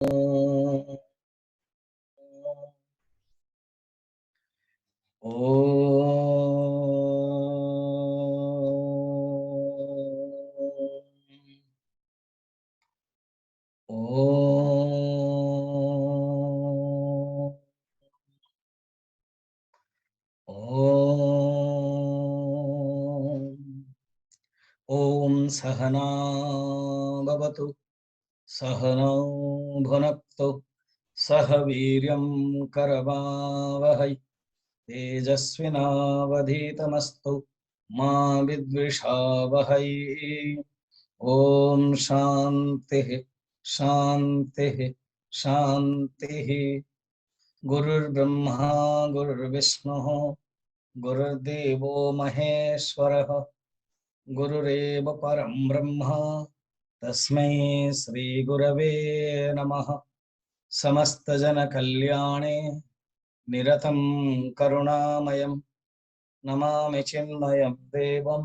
ओम सहना भवतु सहनौ भुनक्तु सह वीर्यं करवावहै तेजस्विनावधीतमस्तु मा विद्विषावहै। ओम शांति शांति शांति। गुरुर्ब्रह्मा गुरुर्विष्णुः गुरुर्देवो महेश्वरः गुरुरेव परं ब्रह्म तस्मै श्री गुरवे नमः। समस्त जन कल्याणे निरतं करुणामयं नमामि चिन्मयं देवं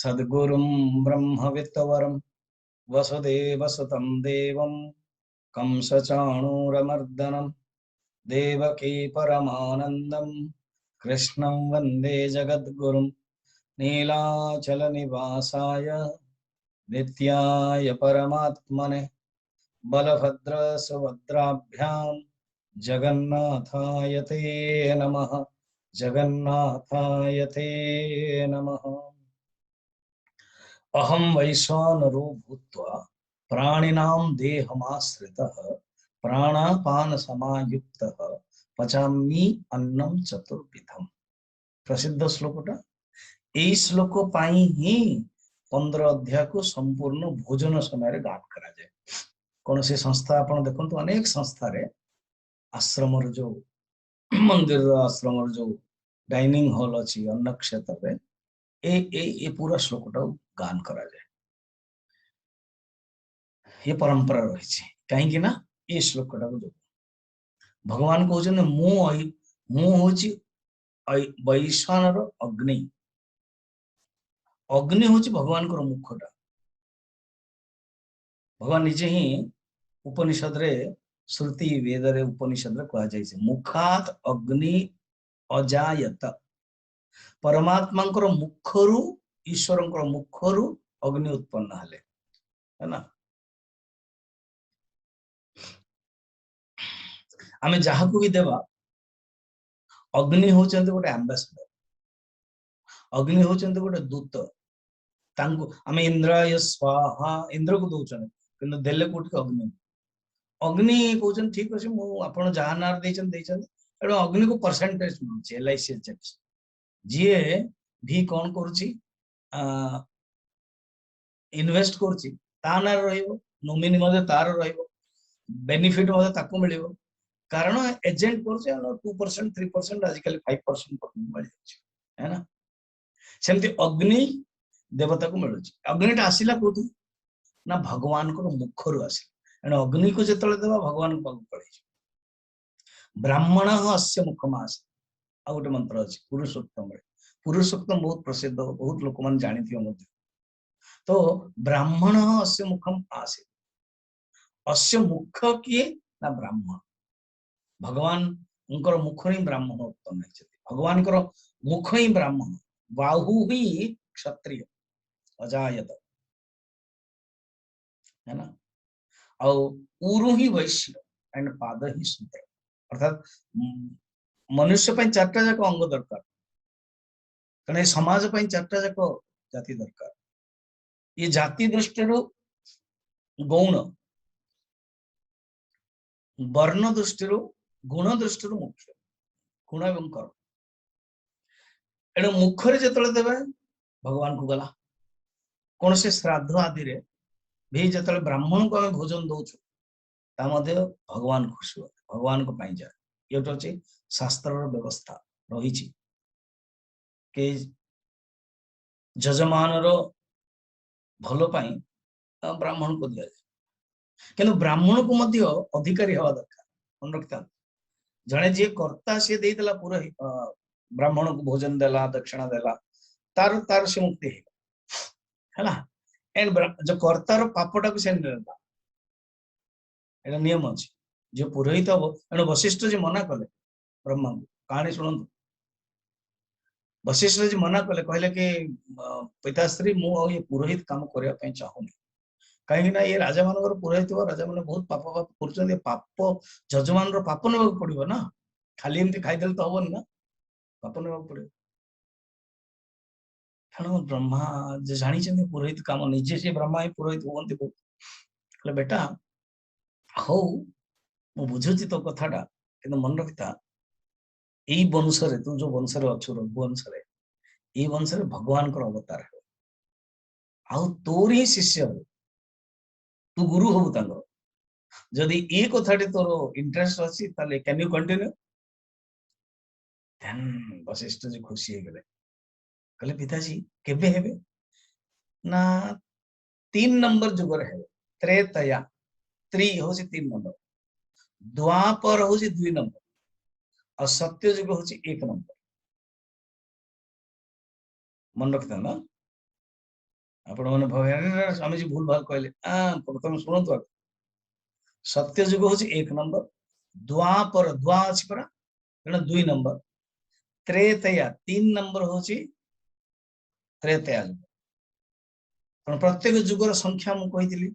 सद्गुरुं ब्रह्मवित्तवरं वसुदेवसुतं देवं कंसचाणूरमर्दनं देवकी परमानन्दं कृष्णं वन्दे जगद्गुरुं नीलाचलनिवासाय नित्याय परमात्मने बलभद्र सुभद्राभ्यां जगन्नाथाय ते नमः जगन्नाथाय ते नमः। अहं वैश्वानरो भूत्वा प्राणिनां देहमाश्रितः प्राणापान समायुक्तः पचामि अन्नं चतुर्विधम। प्रसिद्ध श्लोकटा এই শ্লোକ ପାଇଁ ହିଁ 15 ଅଧ୍ୟାୟ को संपूर्ण भोजन समय गान करा जाए। कौन सी संस्था आपण देखंतु अनेक संस्था रे आश्रम जो मंदिर आश्रम जो डाइनिंग हॉल अच्छी अन्न क्षेत्र रे ए पूरा श्लोकटा गान करा जाए। ये परंपरा रही कहीं ना ये श्लोकटा को जो भगवान कहते मु होची वैश्वानर अग्नि। अग्नि होची भगवान को मुखटा। भगवान निजे ही उपनिषद रे श्रुति वेद रे उपनिषद रे कहा जाय छै मुखात अग्नि अजायत। परमात्मा मुखरु ईश्वर मुखरु अग्नि उत्पन्न हले है ना। आमे जहाकू भी देवा अग्नि होचंते गोटे एम्बेसडर अग्नि होचंते गोटे दूत तांको आमे इंद्राय स्वाहा इंद्र को दोचन किंतु देले कोठी अग्नि अग्नि कहउछन ठीक अछि मु आपण जहा नार देचन देचन एडो अग्नि को परसेंटेज मिलुछि एलआईसी एजेंट्स जीए भी कोन करूछि इन्वेस्ट करूछि ता नार रहइबो नोमिनी मध्ये तार रहइबो बेनिफिट मध्ये ताको मिलिबो कारण एजेंट करूछि 2% 3% आजिकल 5% मिल जाछि है ना। सेमति अग्नि देवता को मिलुछि अग्निटा आसिला कोथु ना भगवान को मुखरु आसिला एना अग्नि को जेतले देबा भगवान को पाक पड़ै छै। ब्राह्मण अस्य मुखमास आ गोटे मंत्र अछि पुरुषोत्तम रे पुरुषोत्तम बहुत प्रसिद्ध बहुत लोक मन जानिथियो मध्ये तो ब्राह्मण अस्य मुखम आसे अस्य मुख किए ना ब्राह्मण भगवान उनकर मुख ही ब्राह्मण उत्पन्न होइछथि भगवान कर मुख ही ब्राह्मण बाहु ही क्षत्रिय अजायत है ना और उरु ही वैश्य एंड पाद ही शूद्र अर्थात मनुष्य पे चारटा जाक अंग दरकार कारण समाज पे चारटा जाक जाति दरकार ये जाति दृष्टि गौण वर्ण दृष्टि गुण दृष्टि मुख्य गुण एवं कर्म एणु मुखरे जेतले देबे भगवान को गला कौन से श्राद्ध आदि रे भी जेतले ब्राह्मण को हम भोजन दउछु ता मध्ये भगवान खुशी हो भगवान को पाई जाए ये तो अछि शास्त्र व्यवस्था रही छी के जजमान रो भलो पाई ब्राह्मण को दिया जाए किंतु ब्राह्मण को मध्य अधिकारी हवा दरकार मन रखता जने जे कर्ता से देला पूरा ब्राह्मण को भोजन देला दक्षिणा देला तार तार से मुक्ति है ना एंड जो कर्तार पापटा को से नेला एटा नियम अछि जो पुरोहित हम एणु वशिष्ठ जी मना कले ब्रह्मा को कहानी शुणु वशिष्ठ जी मना कले कहले कि पिताश्री मु ये पुरोहित काम करबा पई चाहूनी कहीं ना ये राजा मानकर पुरोहित राजा मैंने बहुत पाप पाप कर पाप जजमान पाप ने पड़ो ना खाली एमती खाईदे तो हबन ना पाप ने पड़ो तेणु ब्रह्मा जे जानी पुरोहित काम निजे से ब्रह्मा ही पुरोहित हमें बहुत बेटा हौ मु बुझुची तो कथाटा कि मन रखिता यही वंश तू जो वंश अच्छु रघुवंश ये वंश भगवान अवतार है आउ तोर ही शिष्य तू गुरु हबु तांगर जदि ये कथाटी तोर इंटरेस्ट अच्छी ताले can you continue then Vashishtha ji खुशी हो गले कहले पिताजी केबे हेबे ना 3 नंबर जुगर है त्रेतया त्रि होची 3 नंबर द्वापर होची 2 नंबर और सत्य जुग होची 1 नंबर मन रखता ना आपण माने भगवान स्वामी जी भूल भाल कहले प्रथम सुनतो सत्य जुग होची 1 नंबर द्वापर द्वा अछि परा एना 2 नंबर त्रेतया 3 नंबर होची त्रेतया जुग प्रत्येक जुगर संख्या मु कहितली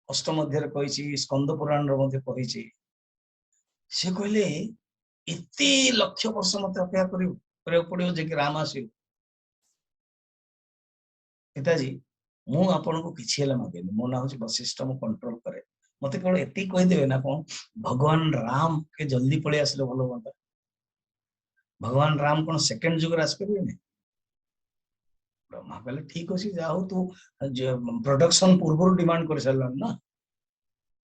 अष्टम अध्याय कही स्कंद पुराण रे कही से कहले एते लक्ष वर्ष मत अपेक्षा करियो पड़ो जे कि राम आस पिताजी मु आपन को किछि हेला मागेनी मो ना होची वशिष्ठ मु कंट्रोल करे मते केवल एति कहि देबे ना कोन भगवान राम के जल्दी पळे आसले भलो होता भगवान राम कोन सेकंड जुगर आस परिबे ने ब्रह्मा कहले ठीक अछि जा हो तू प्रोडक्शन पूर्व डिमांड कर सलन ना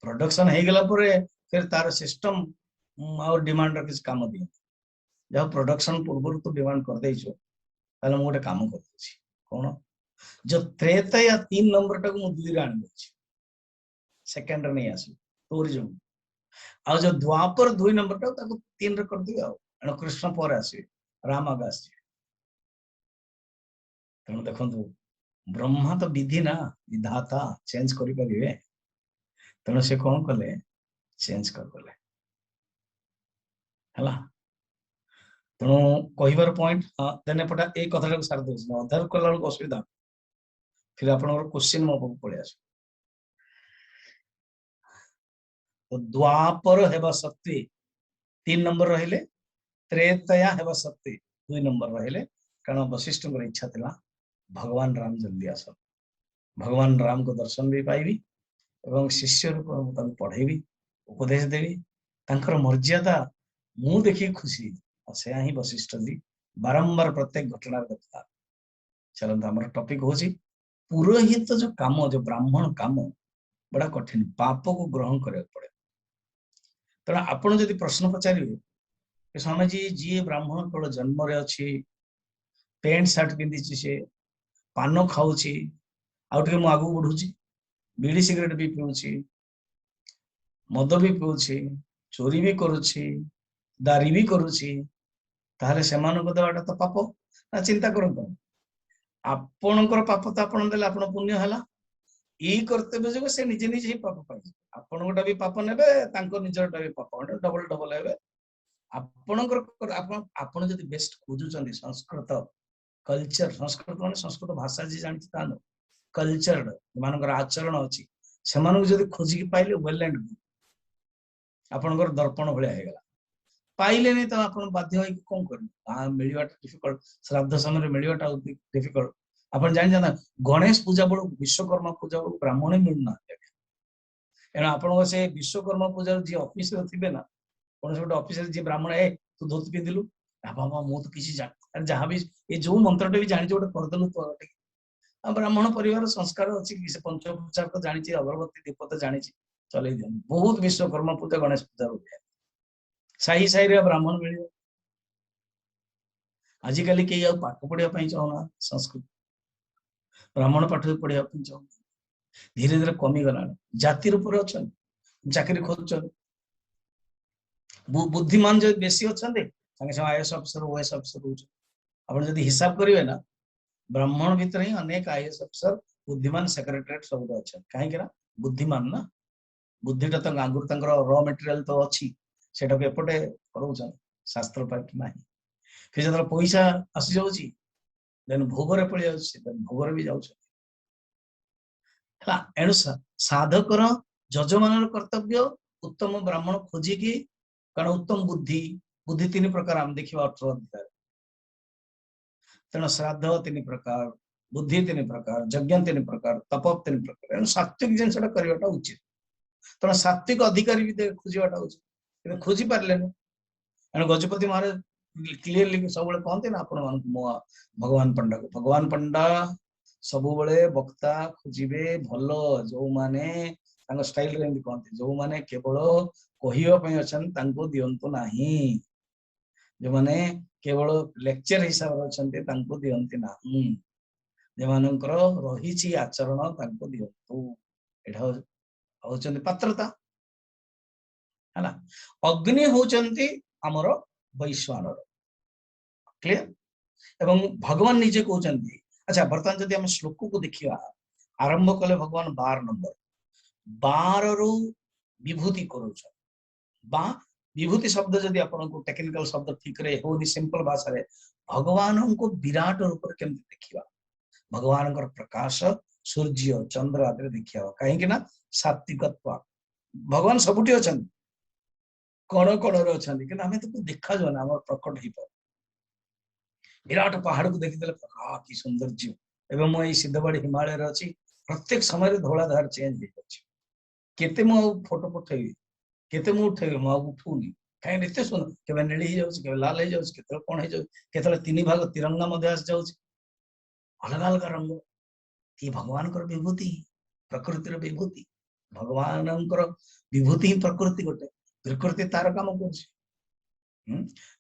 प्रोडक्शन हे गेला परे फिर तार सिस्टम और डिमांड र किस काम दिए जा प्रोडक्शन पूर्व तू डिमांड कर देइछो ताले मु गोटे काम कर देछि कोन जो त्रेता या 3 नंबर टाक मु 2 रे आन देछि सेकंड रे नहीं आसी तोर जो आ जो द्वापर 2 नंबर टाक ताको 3 रे कर दियो एनो कृष्ण पर आसी राम आगे आसी तेणु देखो ब्रह्मा तो विधि ना विधाता चेंज करि परिबे तेणु से कौन कले चेंज कर गले हला तेणु कहिबार पॉइंट देने पटा ए कथाटा को सार दोस अधार कला असुविधा फिर आपन क्वेश्चन मो पाक पळे आस तो द्वापर हेबा सत्वे 3 नंबर रहिले त्रेतया हेबा सत्वे 2 नंबर रहिले कारण वशिष्ठ को इच्छा थिला भगवान राम जल्दी आस भगवान राम को दर्शन भी पाइबी एवं शिष्य रूप पढ़ेबी उपदेश देवी तांकर मर्यादा मु देखी खुशी से ही वशिष्ठ जी बारंबार प्रत्येक घटना देखता चलता हमारा टॉपिक होची पुरोहित जो काम जो ब्राह्मण काम बड़ा कठिन पाप को ग्रहण करने पड़े तेना आपण जदि प्रश्न पचारे स्वामी जी जी ब्राह्मण केवल जन्म रे अच्छी पेंट शर्ट पिंधि से पान खाऊची आउ मु आगू बढ़ुची बीड़ी सिगरेट भी पीऊची मद भी पीऊची चोरी भी करुची दारी भी करुची ताहले सेमानको देवाटा तो पाप ना चिंता करंतो आपणकर पाप तो आपण देले आपण पुण्य हला ई कर्तव्य जो से निजे निजे ही पाप पाइ आपण गोटा भी पाप नेबे तांको निजरटा भी पाप डबल डबल हेबे आपणकर आपण जदि बेस्ट खोजुचंदी संस्कृत कल्चर संस्कृत माने संस्कृत भाषा जी जानछि तानो कल्चर मानकर आचरण अछि सेमानको जदि खोजी की पाइले वेल एंड गुड आपणकर दर्पण भलिया हेगला पाइले नहीं तो आपण बाध्य होई कोन कर मिलिवाटा डिफिकल्ट श्राद्ध समय मिलिवाटा डिफिकल्ट आपण जानि जाना गणेश पूजा बड़ विश्वकर्मा पूजा बड़ ब्राह्मण मिलना एना आपण से विश्वकर्मा पूजा जी ऑफिस रे थिबे ना कोन से ऑफिस रे जी ब्राह्मण ए तू धोती पिंदिलु बाबा मु तो किसी जान जहां भी ए जो मंत्रटे भी जानि जोटे कर देलु तो ब्राह्मण परिवार संस्कार अछि कि से पंचोपचार तो जानि अगरबत्ती दीप तो जानि चले दियन बहुत विश्वकर्मा पूजा गणेश पूजा रुपया साही साही रे ब्राह्मण मिलियो आजिकल के पाठ पढ़ा चाहूना संस्कृत ब्राह्मण पाठ पढ़ा चाहूना धीरे धीरे कमी गला जाति रूप अच्छा चाकरी खोज बुद्धिमान जो बेसी अच्छा संगे संगे आईएएस अफिसर ओएस अफिसर आप हिसाब करेंगे ना ब्राह्मण भितर ही अनेक आईएएस अफिसर बुद्धिमान सेक्रेटरीट सब अच्छा कहीं बुद्धिमान ना बुद्धिटा तो आगुर रॉ मटेरियल तो अच्छी सेटा को एपटे करूछन शास्त्र पर कि नाही फिर जब पैसा आसी जाउची देन भोगरे पड़ी जाउची देन भोगरे भी जाउछ हला एनु साधकर जजमानर कर्तव्य उत्तम ब्राह्मण खोजी की कारण उत्तम बुद्धि बुद्धि तीन प्रकार हम देखिबा 18 अध्याय तेणु श्राद्ध तीन प्रकार बुद्धि तीन प्रकार यज्ञ तीन प्रकार तप तीन प्रकार एनु सात्विक जिनसटा करबाटा उचित तेणु सात्विक अधिकारी भी खोजवाटा उचित खोजी पार्लेन एणु गजपति महाराज क्लीयरली सब कहते ना आपण भगवान पंडा को भगवान पंडा सब वक्ता खोजे भल जो माने स्टाइल रे कहते जो माने केवल कहवाई अच्छा दिंतु ना जो माने केवल लेक्चर हिसाब से अच्छा दिंती ना जो मानकर रही आचरण दिंतु एटा होचंदी पात्रता है अग्नि होचंदी आमर वैश्वानर क्लियर एवं भगवान निजे कहते अच्छा बर्तमान जदि हम श्लोक को देखिया आरंभ कले भगवान 12 नंबर 12 रु विभूति करूछ बा विभूति शब्द जदि आपन को टेक्निकल शब्द ठीक रे होनी सिंपल भाषा रे भगवान को विराट रूप रे केमति देखिबा भगवान को प्रकाश सूर्य चंद्र आदि देखिया काहे कि ना सात्विकत्व भगवान सबुठी अछन कण कण रे अछन कि हमें तो देखा जो ना हमर प्रकट ही पर विराट पहाड़ को देखिदेले कि सौंदर्य एवं मो सिद्धवाड़ी हिमालय रे अछि प्रत्येक समय धौलाधार चेंज हो केते मो फोटो पठेबी केते मो उठेबी मो उठुनी कहीं एते सुन केबे नेली ही जाउछ केबे लाल ही जाउछ केते कोन ही जाउछ केते तीन भाग तिरंगा मध्ये आस जाउछ अलग अलग रंग ये भगवान कर विभूति प्रकृति रो विभूति भगवान विभूति ही प्रकृति गोटे प्रकृति तार काम कर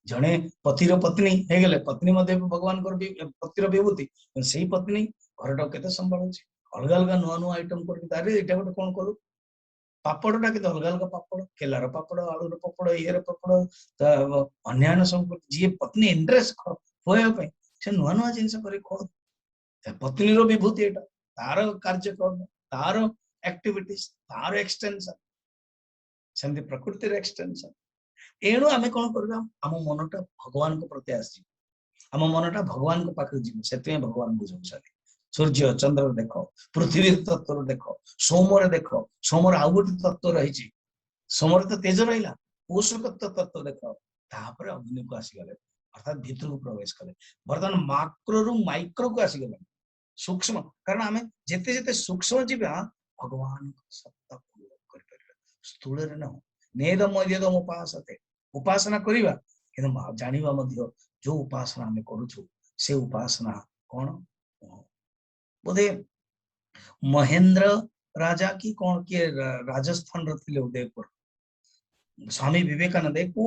जड़े पतिर पत्नी है गले पत्नी मध्य भगवान पतिर विभूति से पत्नी घर के संभालू अलग अलग नुआ नुआ आइटम कर गोटे कौन करू पापड़ा के अलग अलग पापड़ केलार पापड़ आलूर पापड़ ये पापड़ अन्य सब जी पत्नी इंटरेस्ट खुआई से नुआ नुआ जिन कर पत्नी विभूति एटा तार कार्यक्रम तार एक्टिविटीज तार एक्सटेंशन सेमती प्रकृति एक्सटेंशन एणु आमे कौन करबा आम मनटा भगवान को प्रति आसी आम मनटा भगवान को पाखे जीव से भगवान बुझाऊँ सूर्य चंद्र देख पृथ्वी तत्व देख सोमर देख सोमर आउ गोटे तत्व रही सोमर तो तेज रहा पोषक तत्व देख तापर अग्नि को आसीगले अर्थात भीतर को प्रवेश कले बर्तमान माक्रो रु माइक्रो को आसीगले सूक्ष्म कारण आम जिते जिते सूक्ष्म जीवा भगवान सत्ता कर स्थूल रे न नेदम मध्यदम उपासते उपासना करिबा किंतु जानिबा मध्य जो उपासना हमें करूछु से उपासना कौन बोधे महेंद्र राजा की कौन किए राजस्थान रे उदयपुर स्वामी विवेकानंद को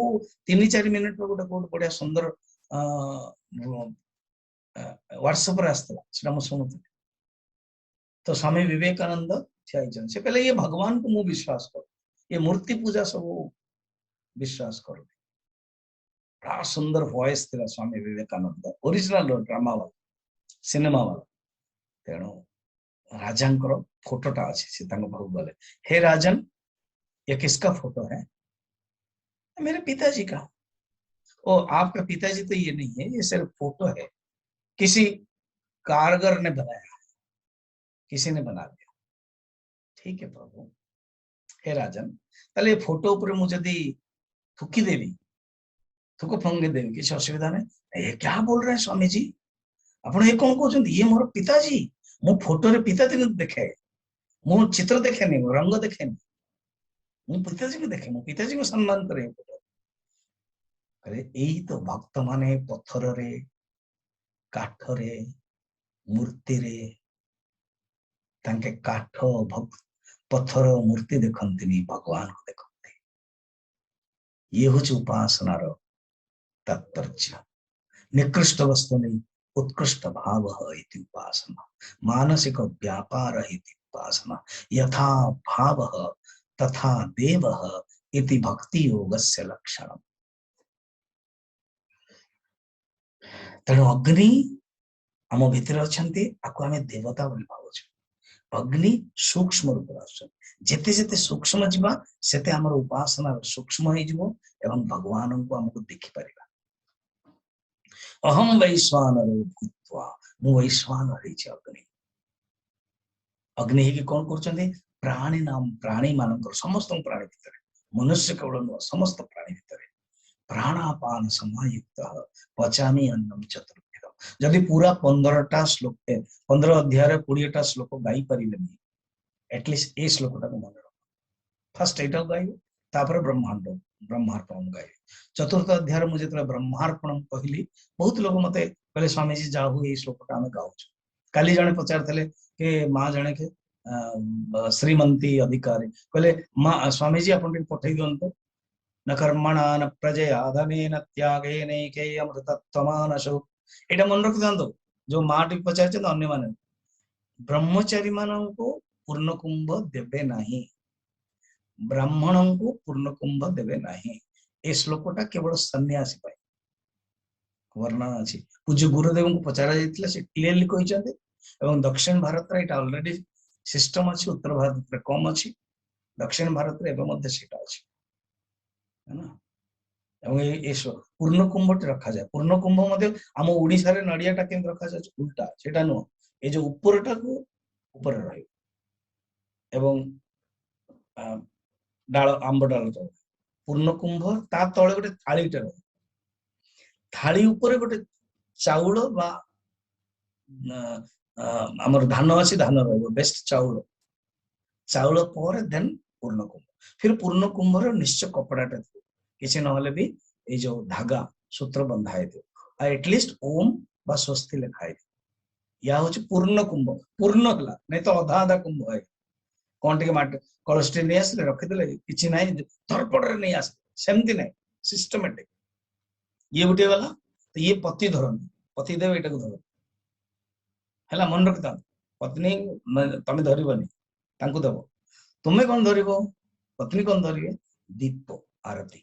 3-4 मिनिट गोटे बहुत बढ़िया सुंदर व्हाट्सएप रे आस्ता सेटा मु सुनुथि तो स्वामी विवेकानंद ठिया से पहले ये भगवान को मु विश्वास कर ये मूर्ति पूजा सब विश्वास कर बड़ा सुंदर वॉइस थी स्वामी विवेकानंद ओरिजिनल ड्रामा वाला सिनेमा वाला तेणु राजांकर फोटोटा अच्छी भाव बोले हे राजन ये किसका फोटो है मेरे पिताजी का ओ आपका पिताजी तो ये नहीं है ये सिर्फ फोटो है किसी कारगर ने बनाया किसी ने बना दिया ठीक है प्रभु हे राजन ताले फोटो ऊपर मुझे दी थुकी देवी थुक फंगे देवी किसी असुविधा नहीं ये क्या बोल रहे हैं स्वामी जी आप ये कौन कहते ये मोर पिताजी मो फोटो रे पिताजी देखे मो चित्र देखे नहीं रंग देखे नहीं पिताजी को देखे मो पिताजी को सम्मान करे अरे यही तो भक्त माने पत्थर रे काठ रे मूर्ति रे तांके काठ पत्थर मूर्ति देखती भगवान को देखते ये हूँ उपासनार तात्पर्य निकृष्ट वस्तु नहीं उत्कृष्ट भाव इति उपासना मानसिक व्यापार इति उपासना यथा भाव तथा देव इति भक्ति योगस्य लक्षणम तेणु अग्नि आम भितर अच्छा आको आम देवता बोली भावुँ अग्नि सूक्ष्म रूप जेते जेते सूक्ष्म जीवा सेते हमर उपासना सूक्ष्म हो जीवो एवं भगवान को हमको देखि परिबा। अहम वैश्वानर भूत्वा मु वैश्वानर हेछि अग्नि। अग्नि ही कौन कर प्राणी नाम प्राणी मानकर समस्त प्राणी भितर मनुष्य केवल नुह समस्त प्राणी भितर प्राणापान समायुक्त पचामी अन्नम चतुर्विधम। जदि पूरा 15टा श्लोक 15 अध्याय 20टा श्लोक गाई पारिबेनी एटलिस्ट ए श्लोकटा को मन रख। फर्स्ट एटा गाइबे तापर ब्रह्मांड ब्रह्मार्पण गाइबे। चतुर्थ अध्याय मुझे जो ब्रह्मार्पण कहली बहुत लोग मते कहले स्वामी जी जाहु ए श्लोकटा हम गाउछ। काली जने पचारथले के माँ जने के श्रीमंती अधिकारी कहले माँ स्वामी जी अपन पठे दिंतु न कर्मणा न प्रजया धनेन त्यागेन अमृतत्वमानसो। एटा मन रखि दिंतु जो माँ टी पचार अन्य माने ब्रह्मचारी मान को पूर्ण कुंभ देवे नाही ब्राह्मण को पूर्ण कुंभ देवे नाही। ए श्लोकटा केवल सन्यासी पाई वर्णना अछि। पूज्य गुरुदेव को पचारा जाइतिला से क्लियरली कहिसंते एवं दक्षिण भारत रे एटा ऑलरेडी सिस्टम अछि उत्तर भारत रे कम अछि दक्षिण भारत रे एवं मध्य सेटा अछि है ना। एवं ए पूर्ण कुंभटी रखा जाए पूर्ण कुंभ मध्य हम ओडिसा रे नडियाटा केन रखा जाय उल्टा सेटा नो ए जो ऊपरटा को ऊपर रहे एवं डाल आंब डाल पूर्ण कुंभ ता तळे गोटे थाळीटे रहे थाली ऊपर गोटे चाउल बा आमर धान अच्छी धान रही बेस्ट चाउल चाउल पर देन पूर्ण कुंभ फिर पूर्ण कुंभ निश्चय कपड़ाटा थी किसी ना भी ये जो धागा सूत्र बंधा है एटलिस्ट ओम बा स्वस्ति लिखा है या हूँ पूर्ण कुंभ पूर्ण गला नहीं तो अधा अधा कुंभ है कौन टे माट कलस्टे नहीं आसले रखिदे कि ना धरपड़ नहीं आस सेमती ना सिस्टमेटिक ये गोटे गला तो ये पति धरती पति देव एटा को धर है मन रखता पत्नी तमें धरबनी दब तुम्हें कौन धर पत्नी कौन धरिए दीप आरती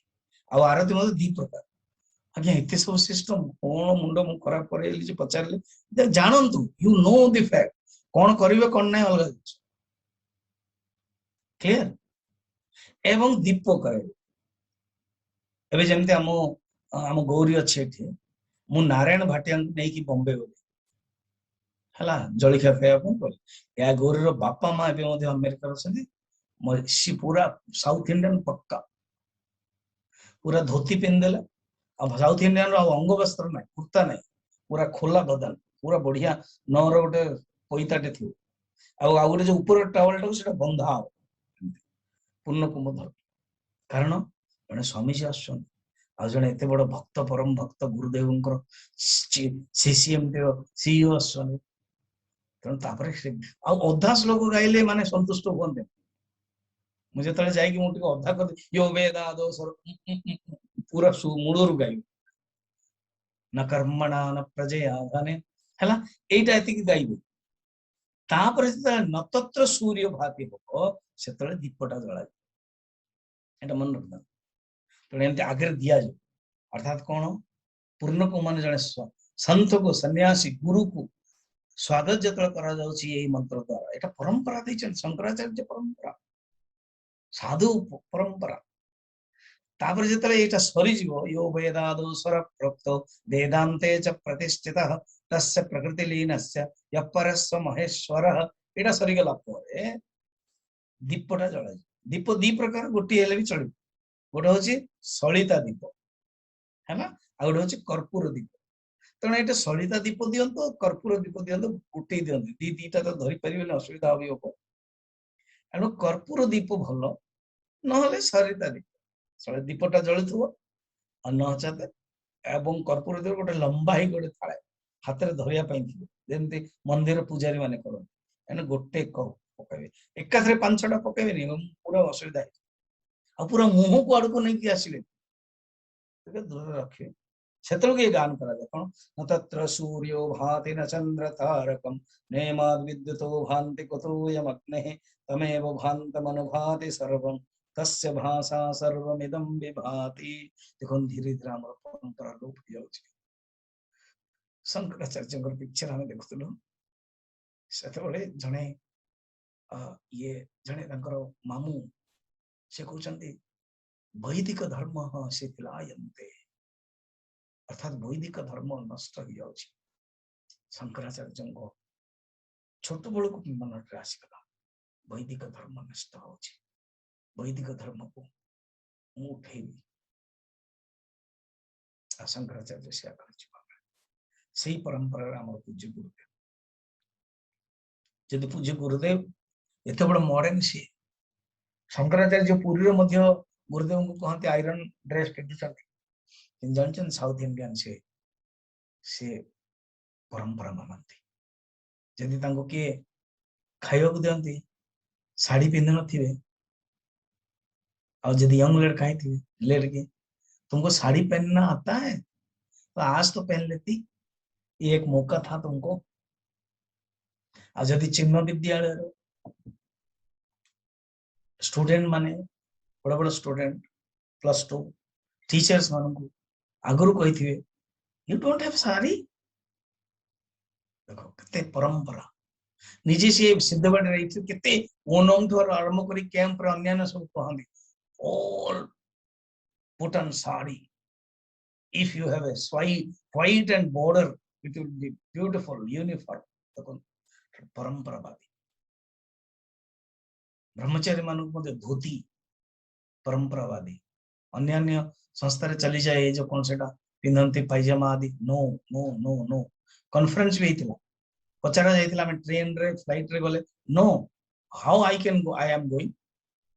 आरती मतलब दी प्रकार आज्ञा एत सब सिस्टम कौन मुंड मु खराब कर पचारे जानतु यू नो द फैक्ट कौन करेंगे कौन ना अलग क्लियर एवं दीप करे जमती आम गौरी अच्छे मु नारायण भाटिया नहीं बॉम्बे गली है जलिखा खाया या गौरी बापा माँ एवं अमेरिका सी पूरा साउथ इंडियन पक्का पूरा धोती पिंधदेला साउथ इंडियन अंग वस्त्र ना कुर्ता ना पूरा खोला बदन पूरा बढ़िया नर गोटे पैताटे थी आउे जो ऊपर टावल से बंधा पूर्ण कुंभ धर कारण जड़े स्वामीजी आसुन जड़े एत बड़ भक्त परम भक्त गुरुदेव सीईओ आसुन तेणु अधा श्लोक गाइले माने संतुष्ट हुए मुझे जाकि मुझे अधा कर यो वेदा दोसर पूरा मूलरू गाइब न कर्मणा न प्रजया धने है यहीटा एति गाइबे तापर नतत्र सूर्य भाति हम से दीपटा जला मन रखना तेणु एमती आगे दि जाए अर्थात कौन पूर्ण को मान जड़े सन्थ को सन्यासी गुरु को स्वागत जो मंत्र द्वारा यहाँ परंपरा देते शंकराचार्य परंपरा साधु परंपरा तापर जो ये सरीज यो वेदादोसर प्रोक्त वेदांते च प्रतिष्ठितः तस्य प्रकृति लीनस्य यपरस्व महेश्वर यहाँ सरीगला दीपटा जल दीप दी प्रकार गोटे भी चलो गोटे हूँ सलिता दीप है ना आ गोटे हूँ कर्पूर दीप तेना ये सलिता दीप दिंतु कर्पूर दीप दिंतु गोटे दिखती दी दीटा तो धरी पारे असुविधा हम तेणु कर्पूर दीप भल ना सरिता दीप दीपटा जलुव नचाते एवं कर्पूर दीप गोटे लंबा ही गोटे थाए हाथ में धरवाई जमी मंदिर पूजारी मैंने करते गोटे पकड़े एकाथरे 5-6टा पकड़े पूरा असुविधा आ पूरा मुह को आड़ को नहीं आसिले दूर रखे से गान करा कौन न तत्र सूर्यो भाति न चंद्र तारकम नेमाद विद्युतो भांति कुतोयमग्ने तमेव भान्तमनुभाति सर्वं तस्य भाषा सर्वमिदं विभाति। देखो धीरे धीरे आम परंपरा लोप हो जाउछि शंकराचार्य पिक्चर आम देखुलु से जड़े ये जने मामू से कहते वैदिक धर्म शिथिलायन्ते अर्थात वैदिक धर्म नष्ट हो जाउछि शंकराचार्य छोट बड़ को मन आसगला वैदिक धर्म नष्ट हो वैदिक धर्म को उठेबी शंकराचार्य से परंपरा आम पूज्य गुरुदेव जदि पूज्य गुरुदेव एत बड़ मॉडर्न सी शंकराचार्य पुरी गुरुदेव को कहते आयरन ड्रेस पिंधुं जानते साउथ इंडियन से परंपरा मानती जदि किए खाइबा दिखती साड़ी पिंधि नथिबे और जदि यंग लड़का ही लड़की तुमको साड़ी पहनना आता है तो आज तो पहन लेती ये एक मौका था तुमको आज यदि चिन्ह विद्यालय स्टूडेंट माने बड़ बड़ स्टूडेंट +2 टीचर्स मान को आगुरी कही यू डोंट हैव साड़ी देखो केते परंपरा निजे से सिद्धवाड़ी रही केते ओनम ठू आरंभ कर कैंप अन्य सब कहते all put on sari if you have a white and border it will be beautiful uniform देखो परंपरावादी ब्रह्मचारी मान धोती परंपरावादी अन्य संस्था चली जाए जो कौन से पिंधती पायजामा आदि no no no no conference भी होता पचारा जाइतिला मैं ट्रेन रे फ्लाइट रे गले no how I can go I am going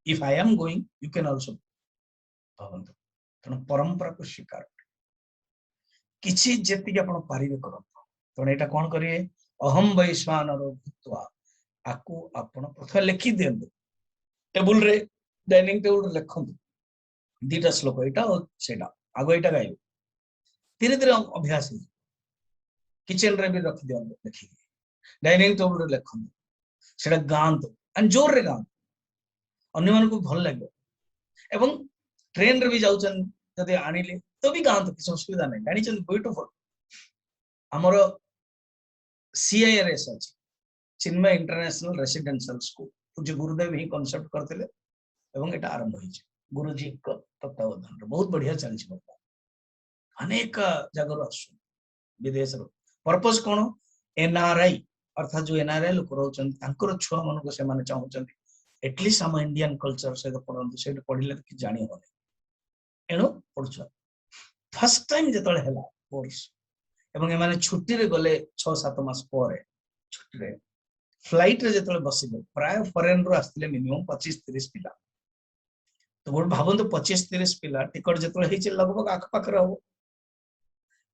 if I am going you can also भावंतु तेणु परंपरा को स्वीकार किसी जेतिक आपण पारिबे करंतु तेणु एटा कोन करिए अहम वैश्वानर भूत्वा आकु आपण प्रथम लिखि दियंतु टेबल रे डाइनिंग टेबल रे लिखंतु दीटा श्लोक एटा और सेटा आगो एटा गाइबे धीरे धीरे अभ्यास किचन रे भी रख दियंतु लिखि डाइनिंग टेबल रे लिखंतु सेटा गांतु एंड जोर रे गांतु अन्य मन को भल लागे एवं ट्रेन रे भी जाउछन जदि आनिले तो भी गांतु किछ असुविधा नै जानि छन ब्यूटीफुल हमरो CIRS अछि चिन्मय इंटरनेशनल रेसिडेंशियल स्कूल पूज्य गुरुदेव ही कांसेप्ट करथिले एवं एटा आरंभ होइछ गुरुजी को तत्वावधान बहुत बढ़िया चली छ अनेक जगह आसु विदेश रो पर्पस कोन NRI अर्थात जो NRI लोक रहउछन तांकर छुआ मन को से माने चाहउछन एटलीस्ट हम इंडियन कल्चर से पढ़ंतु से पढ़िले कि जानि होने एनो पढ़छ फर्स्ट टाइम जतले हला कोर्स एवं ए माने छुट्टी रे गले 6-7 मास परे छुट्टी रे फ्लाइट रे जतले बसिबे प्राय फॉरेन रो आस्तिले मिनिमम 25-30 पिला तो गोट भाबंतु 25-30 पिला टिकट जतले हिचे लगभग आख पाख रे हो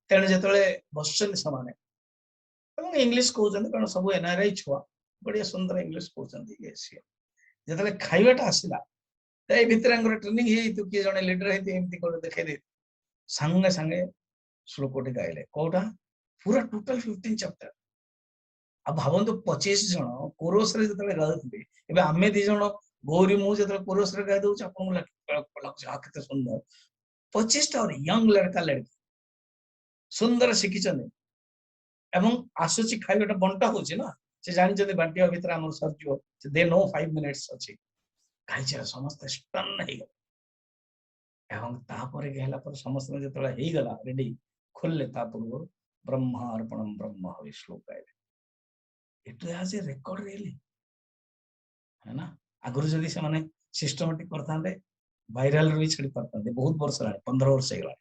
तेने जतले बसछन समाने एवं इंग्लिश कहउछन कारण सब NRI छुआ बढ़िया सुंदर इंग्लिश कहउछन ये सी जतले खाइबाटा आसिला ए भितरंगर ट्रेनिंग हे तू के जने लीडर हे एमती को देखे दे संगे संगे श्लोकटे गाइले कोटा पूरा टोटल 15 चैप्टर अब भावंतु 25 जन कोरस रे जतले गाउथबे एबे आमे दि जन गौरी मु जतले कोरस रे गाइ दउछ आपन लक्ष्य आखते सुंदर 25 टा और यंग लड़का लड़की सुंदर शिखिचने एवं आसुची खाइबाटा बंटा होची ना से जानि जदि बांटिया भीतर हमर सर्जियो से दे नो 5 मिनिट्स अछि खाइछे समस्त स्टन हे एवं तापर गेला पर समस्त जतले हे गला रेडी खोलले ता पूर्व ब्रह्मार्पणम ब्रह्म हवि श्लोक गाइले it has a record really है ना आगुर जदि से माने सिस्टमैटिक करथांदे वायरल रे छडी परथांदे बहुत वर्ष ला 15 वर्ष हेला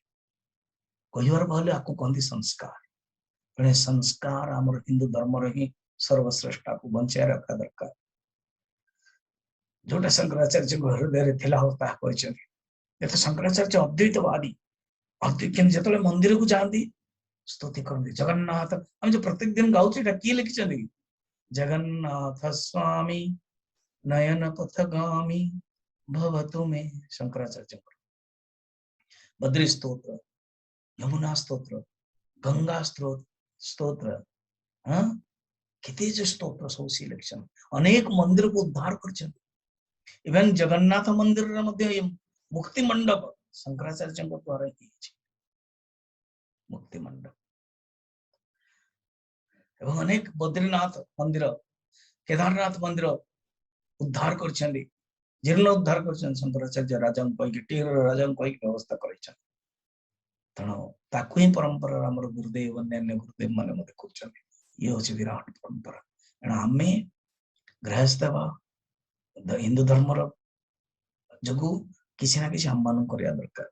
कहिवार कहले आकु कहंती संस्कार कने संस्कार हमर हिंदू धर्म रे ही सर्वश्रेष्ठ को बंचाय रखा दरकार जोटा शंकराचार्य को हृदय थिला होता कहछन एत शंकराचार्य अद्वैतवादी अद्वैत जतले मंदिर को जांदी स्तुति करते जगन्नाथ हम जो प्रत्येक दिन गाउछे एटा की लिखिछन जगन्नाथ स्वामी नयन पथगामी भवतु मे शंकराचार्य बद्री स्तोत्र यमुना स्तोत्र गंगा स्तोत्र हाँ किते जो स्तोत्र सब सिलेक्शन अनेक मंदिर को उद्धार करछन इवन जगन्नाथ मंदिर रे मध्ये मुक्ति मंडप शंकराचार्य द्वारा ही मुक्ति मंडप एवं अनेक बद्रीनाथ मंदिर केदारनाथ मंदिर उद्धार कर जीर्ण उद्धार कर शंकराचार्य राजा टीर राजा व्यवस्था कर तेणु ताकू ही परंपरा आम गुरुदेव अन्य गुरुदेव मान देखुं ये हूँ विराट परंपरा तेणु आम गृहस्थ हिंदू धर्म जो किसी ना किसी आम मान करवा दरकार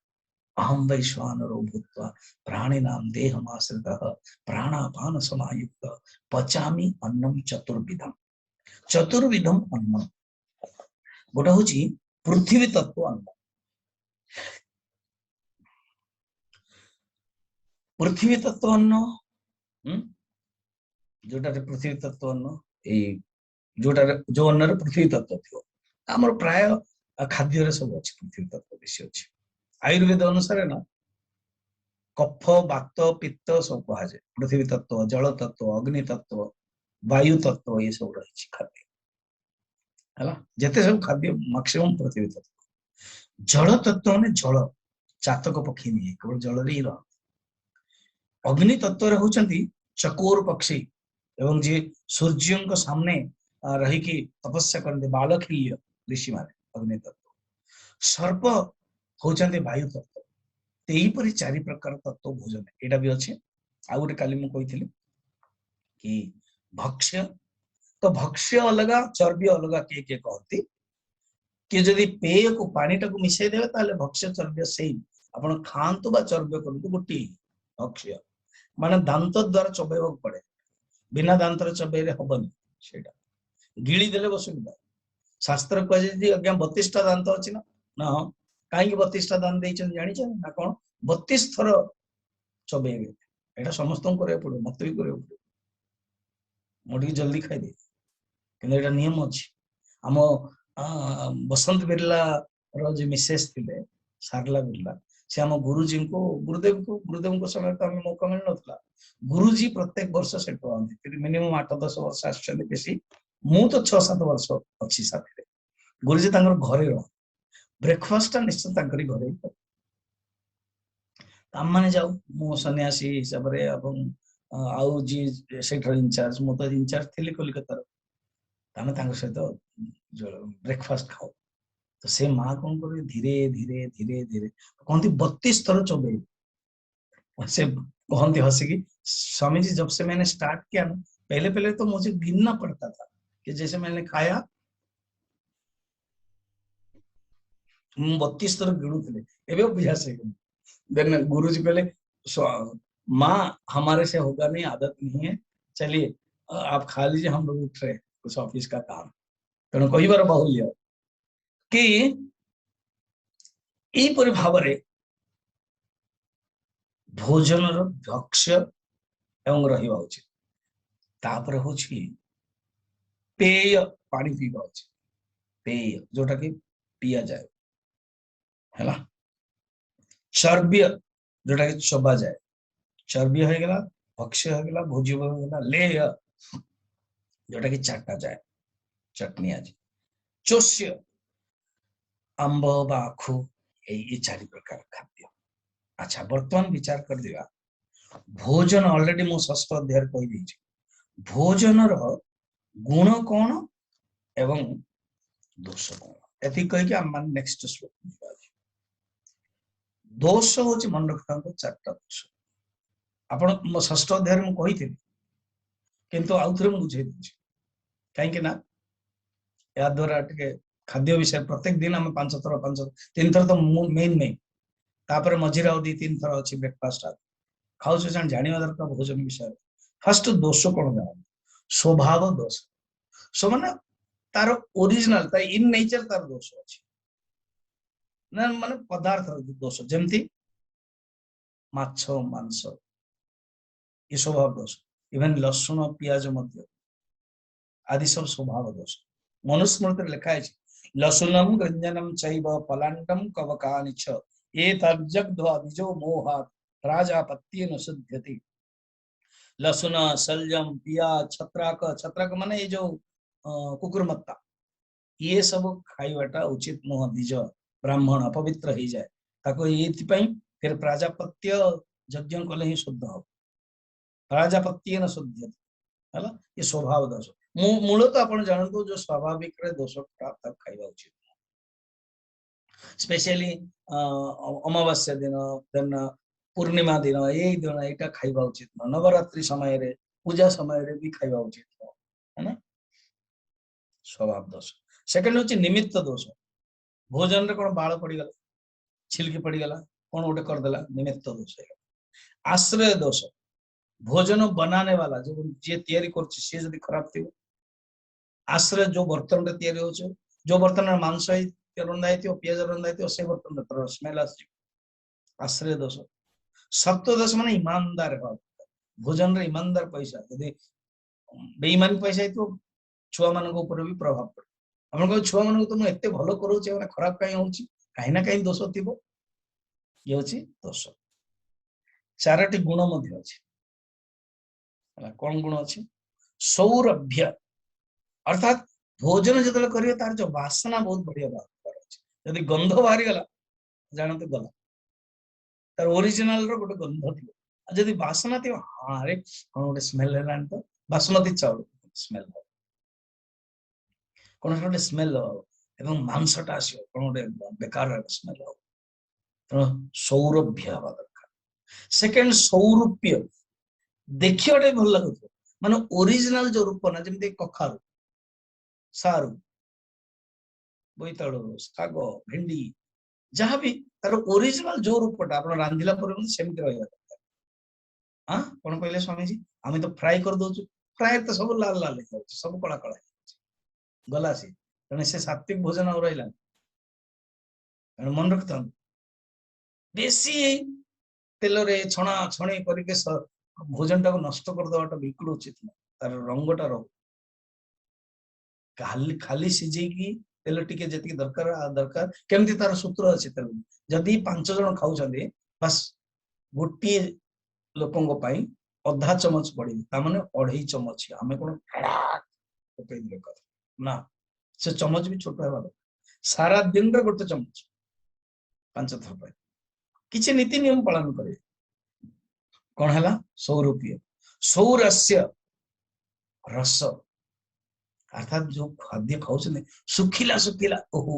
अहम वैश्वानरो भूत्वा प्राणिनां देहमाश्रितः प्राणापान समायुक्त पचामि अन्नम चतुर्विधम अन्न गोटे हूँ पृथ्वी तत्व अन्न पृथ्वी तत्व अन्न जोटा पृथ्वी तत्व अन्न जोटा जो अन्न पृथ्वी तत्व थी आमर प्राय खाद्य सब अच्छे पृथ्वी तत्व बेसी अच्छे आयुर्वेद अनुसार ना कफ वात पित्त सब कह जाए पृथ्वी तत्व जल तत्व अग्नि तत्व वायु तत्व ये सब रही खाद्य है जिते सब खाद्य मैक्सिमम पृथ्वी तत्व जल तत्व ने जल चातक पक्षी नहीं केवल जल ही रह अग्नि तत्व होती चकोर पक्षी एवं जी सूर्य सामने रही तपस्या करते बालखिल्य ऋषि माने अग्नि तत्व सर्प होती वायु तत्व यहीपरि चारि प्रकार तत्व भोजन यहाँ भी अच्छे आउ गोटे काली मुझे कि भक्ष्य तो भक्ष्य अलग चर्बी अलग किए कहती कि जदि पेय को पानी टाक मिसई देवे ताले भक्ष्य चर्बी सेम आपण खातु बा चर्बी करूँ गोटे भक्ष्य माने दांत द्वारा चबेवा पड़े बिना दांत चबेरे हबनी से गिड़ी देले बसुविधा शास्त्र कहे अज्ञा 32टा दांत अच्छी ना ना कहीं 32टा दांत जानी ना कौन 32 थर चबेबे यहाँ समस्त पड़े मत भी कर मुझे जल्दी खाईदे कि नियम अच्छी आम बसंत बिरला रो मिसेस थे सारला बिरला से आम गुरुजी को गुरुदेव समय तो आम मौका मिल ना गुरुजी प्रत्येक वर्ष से मिनिमम 8-10 वर्ष आसी मु तो 6-7 वर्ष अच्छी साथी गुरुजी घरे रह ब्रेकफास्ट निश्चित घरे आम मैंने जाऊ मु सन्यासी हिसाब से आउ जी इनचार्ज मु तो इनचार्ज थी कलिकतार आम सहित ब्रेकफास्ट खाओ तो से माँ कौन कर धीरे धीरे धीरे धीरे कहती 32 थर चबे से कहती हंसिकी स्वामी जी जब से मैंने स्टार्ट किया ना पहले पहले तो मुझे गिनना पड़ता था कि जैसे मैंने खाया 32 थर गिणुले एवं अभ्यास है गुरु जी पहले माँ हमारे से होगा नहीं आदत नहीं है चलिए आप खा लीजिए हम लोग उठ रहे कुछ ऑफिस का काम तेणु कई बार बाहुल्य कि यहीपरि भाव भोजन भक्ष्य एवं रहा उचित तापर हूँ पेय पानी पीवा उचित पेय जोटा कि पिया जाए है चर्ब्य जोटा कि चबा जाए चर्बी होगला भक्ष्य होगला भोज्य होगला लेय जोटा कि चाटा जाए चटनी आज चोष्य आंब आखु ये 4 प्रकार खाद्य अच्छा बर्तमान विचार कर दिया भोजन ऑलरेडी मो 6ठ अध्याय कही भोजन गुण कौन एवं दोष कौन एति कही आम नेक्स्ट श्लोक दोष हूँ मन रखा 4टा दोष आपण 6ठ अध्याय मुझे किंतु आउ थे बुझे दूसरी कहीं ना या द्वारा टे खाद्य विषय प्रत्येक दिन आम 5 थर 3 थर तो मेन नहीं तापर मझीरे आउ 2-3 थर अच्छी ब्रेकफास्ट खाऊ जाना दरकार भोजन विषय फर्स्ट दोष कौन जान स्वभाव दोष सो माने तार ओरिजिनल इन नेचर तार दोष अच्छी ना माने पदार्थ दोष जमती माछ मांस ये स्वभाव दोष इवन लसुन पियाज आदि सब स्वभाव दोष मनुस्मृति लिखा है लसुनम गंजनम चैव पलांडम कवकानि च ये तज्जग्ध्वा बीजो मोहात् प्राजापत्येन शुध्यति लसुन सल्जम पियाज छत्राक माने ये जो कुकुरमत्ता ये सब खाइबाटा उचित नुह बीज ब्राह्मण अपवित्र हो जाए ताको ये फिर प्राजापत्य यज्ञ कले ही शुद्ध हो प्राजापत्येन शुद्धति है ये स्वभाव दोष मूल तो आप जानते जो स्वाभाविक दोष खराब खाଇବା उचित स्पेशली अमावास्या दिन देन पूर्णिमा दिन यही दिन यहाँ खाଇବା उचित नवरात्रि समय रे पूजा समय रे भी खाଇବା उचित है ना स्वभाव दोष सेकंड होची निमित्त दोष भोजन रे कोन बाळ पड़ी गला छिलकी पड़ी गला कोन गोटे कर देला निमित्त दोष है आश्रय दोष भोजन बनाने वाला जो जे तैयारी करछि से जदी खराब थिबो आश्रय जो बर्तन रे तैयारी होछ जो बर्तन रे मांस रंधा है पियाज रंधा है से बर्तन तर स्मेल आस आश्रय दोष सत्य दोष माने ईमानदार भोजन रे ईमानदार पैसा यदि बेईमान पैसा है छुआ मान भी प्रभाव पड़े आप छुआ मान तो मुझे भल कर खराब कहीं हो कहीं ना कहीं दोष थी ये हूँ दोष चारोटी गुण अच्छी कौन गुण अच्छी सौरभ्य अर्थात भोजन जो करेंगे तार जो बासना बहुत बढ़िया बाहर यदि गंध बाहरी गला जानते गला तार ओरिजिनल रो गोटे गंध थी जदि बासना थी हाँ रे कौन गोटे स्मेल है तो बासमती चाउल स्मेल हो कौन गोटे स्मेल हो एवं मांसटा आसो कौन गोटे बेकार स्मेल हो तेणु सौरभ्य हवा दरकार सेकेंड सौरूप्य देखिए भल लगुव माने ओरिजिनल जो रूप ना जमी कखारू सारू बोईतालु शाग भेंडी जहाँ भी तार ओरिजिनल जो रूपटा आप रांधिला सेमती रहा दरकार हाँ कौन कहले स्वामी जी आम तो फ्राए कर दो फ्राए तो सब लाल लाल हो सब कला कला गला सी तेणु से सात्विक भोजन और रहा तेणु मन रखता बेसी तेल रे छणा छणी करके भोजन टाक नष्ट करदेवाटा बिल्कुल उचित ना तार रंगटा रो खाली सिझेकी तेल टिके जति दरकार दरकार केमती तार सूत्र अच्छे तेल जदि 5 जन खाऊं बस गोटे लोकों अधा चमच पड़ी ताने 2.5 चमच आम कौन ना से चमच भी छोट है सारा दिन रे गोटे चमच 5 थर किसी नीति नियम पालन करे कौन है सौरूपीय सौरस्य रस अर्थात जो खाद्य खाऊ सुखिला सुखिला ओहो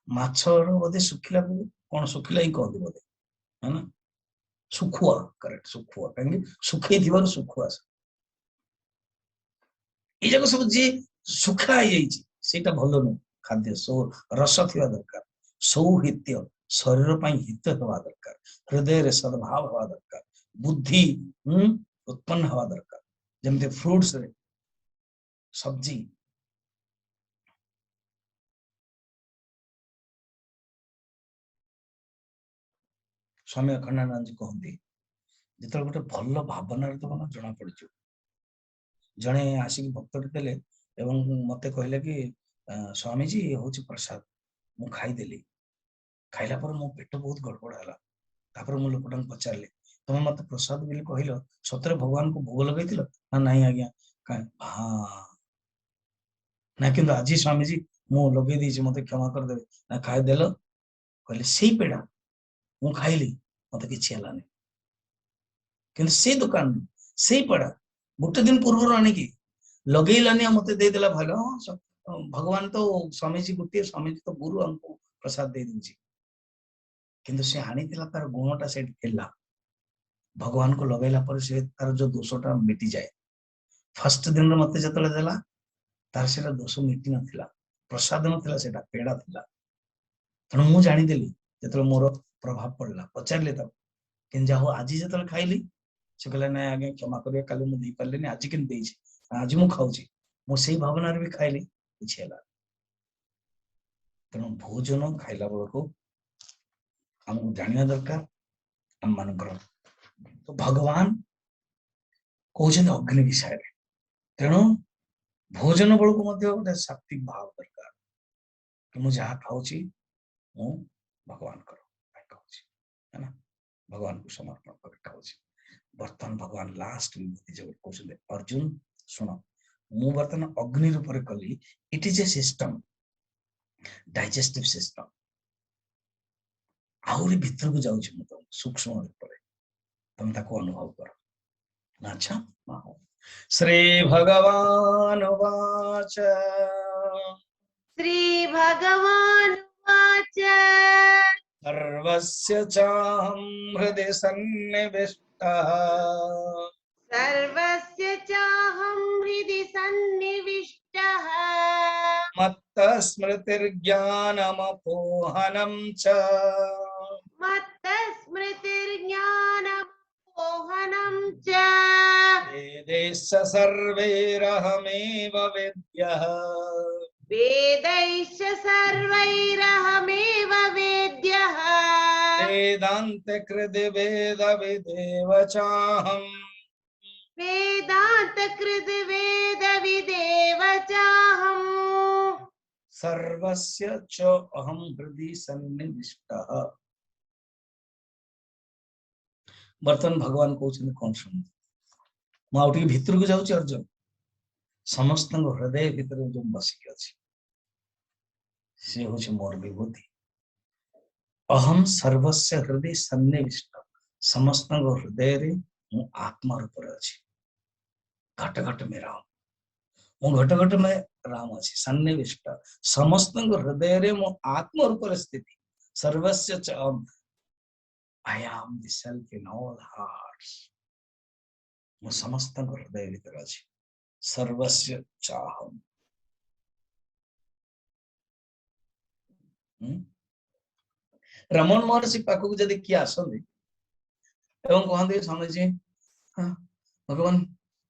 माछर बोधे सुखिला कौन सुखिला ही कहते बोधे है ना सुखुआ करेक्ट सुखुआ कहीं सुखई थी सुखुआ ये जाक सब जी सुखा ही भल नुह खाद्य सौ रस थी दरकार सौहित्य शरीर पर हित हवा दरकार हृदय सद्भाव हवा दरकार बुद्धि उत्पन्न हवा दरकार जमते फ्रूट्स रे सब्जी स्वामी अखंडानंद जी कहते जो गोटे भल भावना तो जना पड़ जड़े आसिक भक्त देले मत कहले कि स्वामी जी हूँ प्रसाद मु खाईदेली खाइला पर मो पेट बहुत गड़बड़ है मु लोकटा पचारे तुम मत प्रसाद बोली कहल सतरे भगवान को भोग लगे ना नहीं आज्ञा हाँ ना कि आज स्वामी जी मु लगे दी मत क्षमा करदे ना खाईदेल कहले से पेड़ा मु खाइली मत कि से दुकान से पेड़ा गोटे दिन पूर्व आणिकी लगेलानी मत देदेला भल भगवान तो स्वामी जी गोटे स्वामी जी तो गुरु हमको प्रसाद दे दूची किंतु से आनी तार गुणटा से भगवान को लगेला पर से तार जो दोषटा मिटी जाए फर्स्ट दिन मत जो देला तार से दोष मिटी नाला प्रसाद नाला से पेड़ा था तेणु मु जानीदेली जो मोर प्रभाव पड़ला पचारे कि जा आज जो खाइली से कहला ना आगे क्षमा करिए कल मुझे पारे आज के आज मु खाऊँ मुझे भावना भी खाइली किसी है तेणु भोजन खाइला बेलू आमको जाना दरकार आम मान तो भगवान कहते अग्नि विषय तेणु भोजन बेलू गोटे सात्विक भाव दरकार कि मुझे जहाँ खाऊँ मु भगवान है ना भगवान को समर्पण कर खाऊँ बर्तमान भगवान लास्ट कहते अर्जुन शुण मु बर्तमान अग्नि रूप कली it is a system digestive system आहरी भीतर को जाऊँ सूक्ष्म रूप तुम ताको अनुभव कर अच्छा श्री भगवानुवाच श्री भगवानुवाच सर्वस्य चाहं हृदि सन्निविष्टः सर्वस्य चाहं हृदि सन्निविष्टः मत्तः स्मृतिर्ज्ञानमपोहनं च मत्तस्मृतिर्ज्ञानमोहनं च वेदैश्च सर्वैरहमेव वेद्यः वेदैश्च सर्वैरहमेव वेद्यः वेदान्तकृति वेदविदेव चाहम् वेदान्तकृत वेदविदेव चाहम् सर्वस्य च अहं हृदि सन्निविष्टः। बर्तमान भगवान कहते कौन शुण मुझे भितर को जाऊँ अर्जुन समस्त हृदय भितर जो बसिक अच्छी सी हूँ मोर विभूति अहम सर्वस्य हृदय सन्निविष्ट समस्त हृदय रे मु आत्मा रूप अच्छी घट घट में राम मु घट घट में राम अच्छी सन्निविष्ट समस्त हृदय रे मु आत्मा रूप स्थिति सर्वस्य च I am the self in all hearts. मु समस्त हृदय भीतर अच्छी सर्वस्य चाहम रमन महर्षि पाखक जदि किए आसती कहते स्वामी जी हाँ भगवान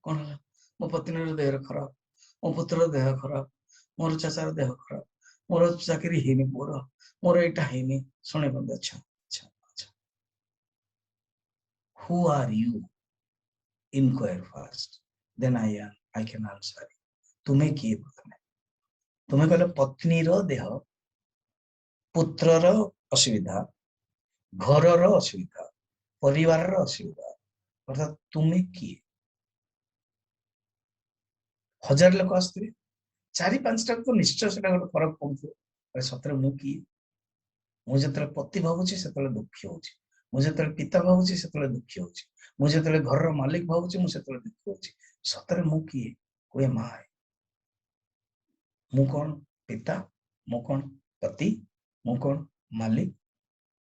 कौन है मो पत्नी देह खराब मो पुत्र देह खराब मोर चाचार देह खराब मोर चाकरी है मोर मोर एटा है शुणे बंद अच्छा अच्छा अच्छा who are you inquire first then I can answer तुम्हें किए प्रथमे तुम्हें कहले पत्नी रो देह पुत्रर असुविधा घर असुविधा परिवार असुविधा अर्थात तुम्हें किए हजार लोक आसुवे चारि पांचटा तो निश्चय से गोटे फरक पड़ुए सतरे मु किए मुझे पति भावुची से दुखी होची मुझे पिता भावुची से दुखी होची मुझे घर मालिक भावुची मुझे दुखी होची सतरे मु किए कोई माँ है मु कौन पिता मु कौन पति मु कौन मालिक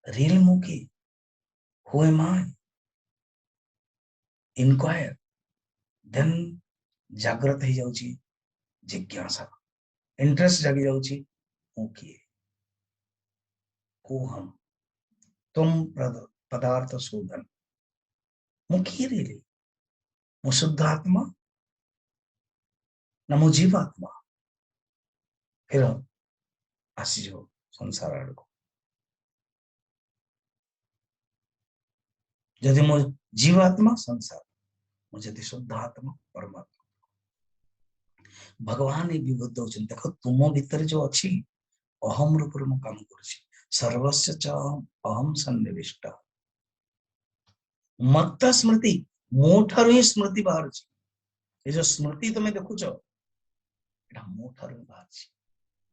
रियल मु किए who am I inquire then जागृत हो जाउची जिज्ञासा इंटरेस्ट जागी जाउची मु किए को हम तुम पदार्थ शोधन मु किए रे मु शुद्ध आत्मा न मु जीवात्मा फिर आसी जो संसार आड़ को जदि मो जीवात्मा संसार मुझे शुद्ध आत्मा परमात्मा भगवान ये विबुद्ध होचन देखो तुम भीतर जो अच्छी अहम रूप में काम करुछि सर्वस्य च अहम सन्निविष्ट मत्त स्मृति मो ठारु ही स्मृति बाहर ये जो स्मृति तुम्हें देखुच एटा मो ठारु बाहर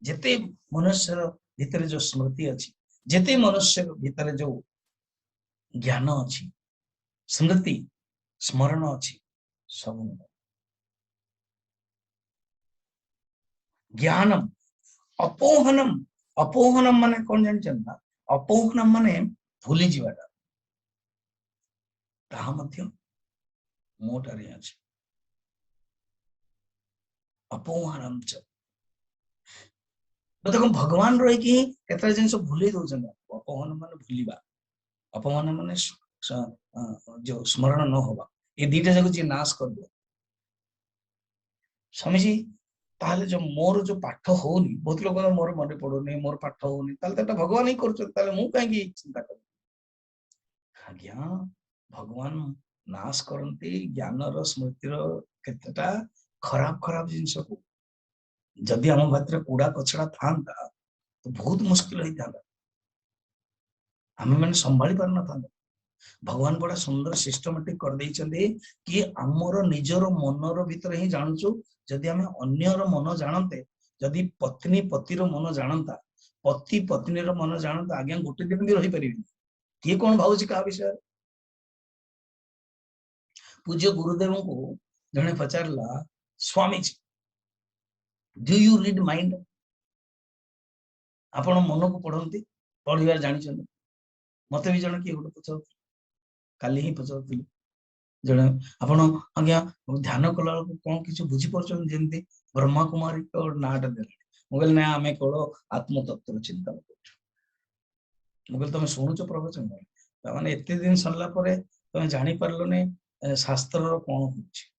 जेते मनुष्य भीतर जो स्मृति अच्छी जेते मनुष्य भीतर जो ज्ञान अच्छी स्मृति स्मरण अच्छी सब ज्ञानम अपोहनम अपोहनम माने कौन जानछन ना अपोहनम माने भूली जीवाटा ताहा मध्य मोटारे अछि अपोहनम च देखो भगवान रही कि केतरा जिनस भूली दोछन अपोहन माने भूलिबा अपमान माने जो स्मरण न होगा ये दीटा जगह जी नाश कर दो स्वामी जी ताले जो मोर जो पाठ होनी बहुत लोग मोर मन पड़ोनी मोर पाठ होनी ताले तो भगवान ही करछन ताले मु काहे चिंता कर आज्ञा भगवान नाश करंती ज्ञान रो स्मृति रो केतटा खराब खराब जिंस को जदि हम भीतर कूड़ा कचड़ा थांता तो बहुत मुश्किल होता आम मैंने संभाली पार न था भगवान बड़ा सुंदर सिस्टमेटिक कर देइचंदी कि हमरो निजरो मनरो भीतर ही जानचु जदि हमें अन्यर मन जानते जदि पत्नी पतिर मन जानता पति पत्नीर मन जानता आज्ञा गोटे दिन भी रही परिबे किए कौन भावुची का विषय पूज्य गुरुदेव को जने पचारला Swami ji do you read mind आपण मन को पढ़ती पढ़िबार जानी मत भी जन किए गोटे पचार काली ही पचार जड़े आपण आज्ञा ध्यान कला कौन किसी बुझी पार्छन जेमती ब्रह्मा कुमारी नाटा दे मुगल ना आम केवल आत्मतत्व चिंतन कर मुगल तुम शुणुच प्रवचन मैंने एत दिन सरला तुम जानी पार्लनि शास्त्र कौन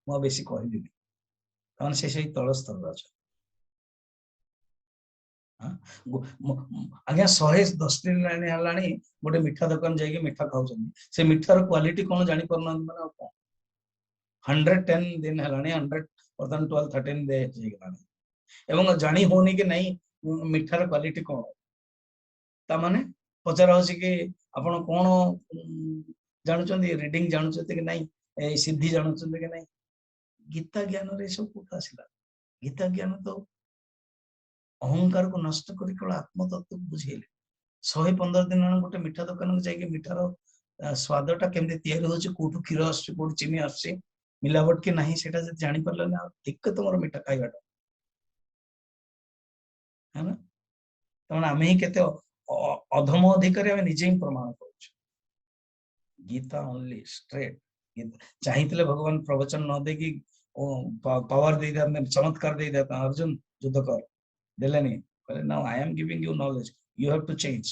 हो बेसी कहबी से तल स्तर अच्छा आज्ञा 110 दिन है गोटे मिठा दुकान जाइए मिठा खाऊँ से मिठार क्वालिटी कौन जानी पारना मैंने कौन 110 दिन है 100 बर्तमान 12 13 डे जानी होनी कि नहीं मिठार क्वालिटी कौन ताने पचार कि आपण कौन जानुंट रिडिंग जानुंट कि नहीं सिद्धि जानुंट कि नहीं गीता ज्ञान रे सब कौट आसला गीता ज्ञान तो अहंकार को नष्ट कर केवल आत्मतत्व बुझेले 115 दिन गोटे मिठा दुकान को जाइए मिठार स्वादटा केमती तैयारी होची कोठु क्षीर आछी कोठु चीनी आछी मिलावट कि नहीं सेटा जब जानी पारले ना ठीक तुम मिठा खाइबाटा है ना तमने आमे ही केते अधम अधिकारी आमे निजे ही प्रमाण करूछ गीता ओनली स्ट्रेट चाहिए भगवान प्रवचन न देकी पावर दे दे चमत्कार दे देता अर्जुन युद्ध कर देलेनी कहले now I am giving you knowledge you have to change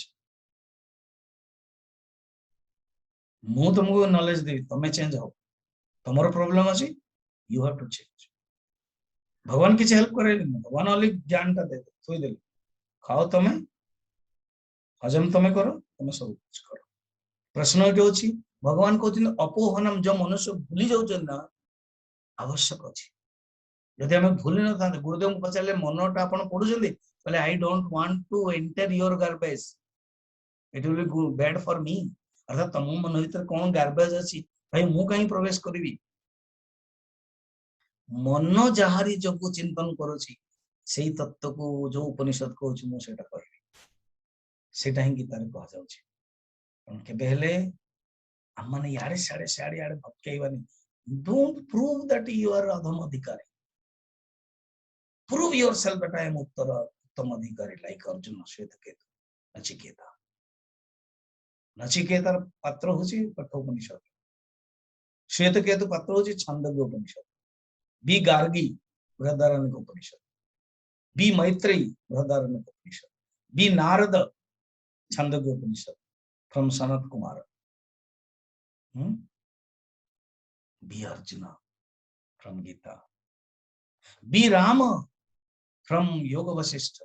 मु तुमको नॉलेज देवी तमे चेंज हो तुमरो प्रॉब्लम अछि यू हैव टू चेंज भगवान किसी हेल्प करे भगवान ओनली ज्ञान का दे थोई दे खाओ तमे हजम तमे करो तमे सब कुछ करो प्रश्न एटी अछि भगवान कहते अपोहनम जो मनुष्य भूली जाउछन ना आवश्यक अछि यदि हमें भूली न था गुरुदेव को पचारे मनटा आपण पढुछन्ती कहले I don't want to enter your garbage it will be bad for me अर्थात तम मन भीतर कौन गार्बेज अछि भाई मु कहीं प्रवेश करिवि मन जहारी जो चिंतन करूची सेही तत्व को जो उपनिषद कहूची मु सेटा करबी सेटा ही गीता रे कहा जाउची केबे हेले हमने यारे साड़े साड़े यारे भटकेइबानी don't prove that you are अधम अधिकारी prove yourself that I am उत्तम अधिकारी लाइक अर्जुन श्वेतकेतु नचिकेता नचिकेतार पात्र होची कठोपनिषद श्वेतकेतु पात्र होची Chandogya Upanishad be Gargi Brihadaranyaka Upanishad be Maitreyi Brihadaranyaka Upanishad be Narad Chandogya Upanishad from Sanat Kumar be Arjun from Gita be Ram from Yoga Vashishtha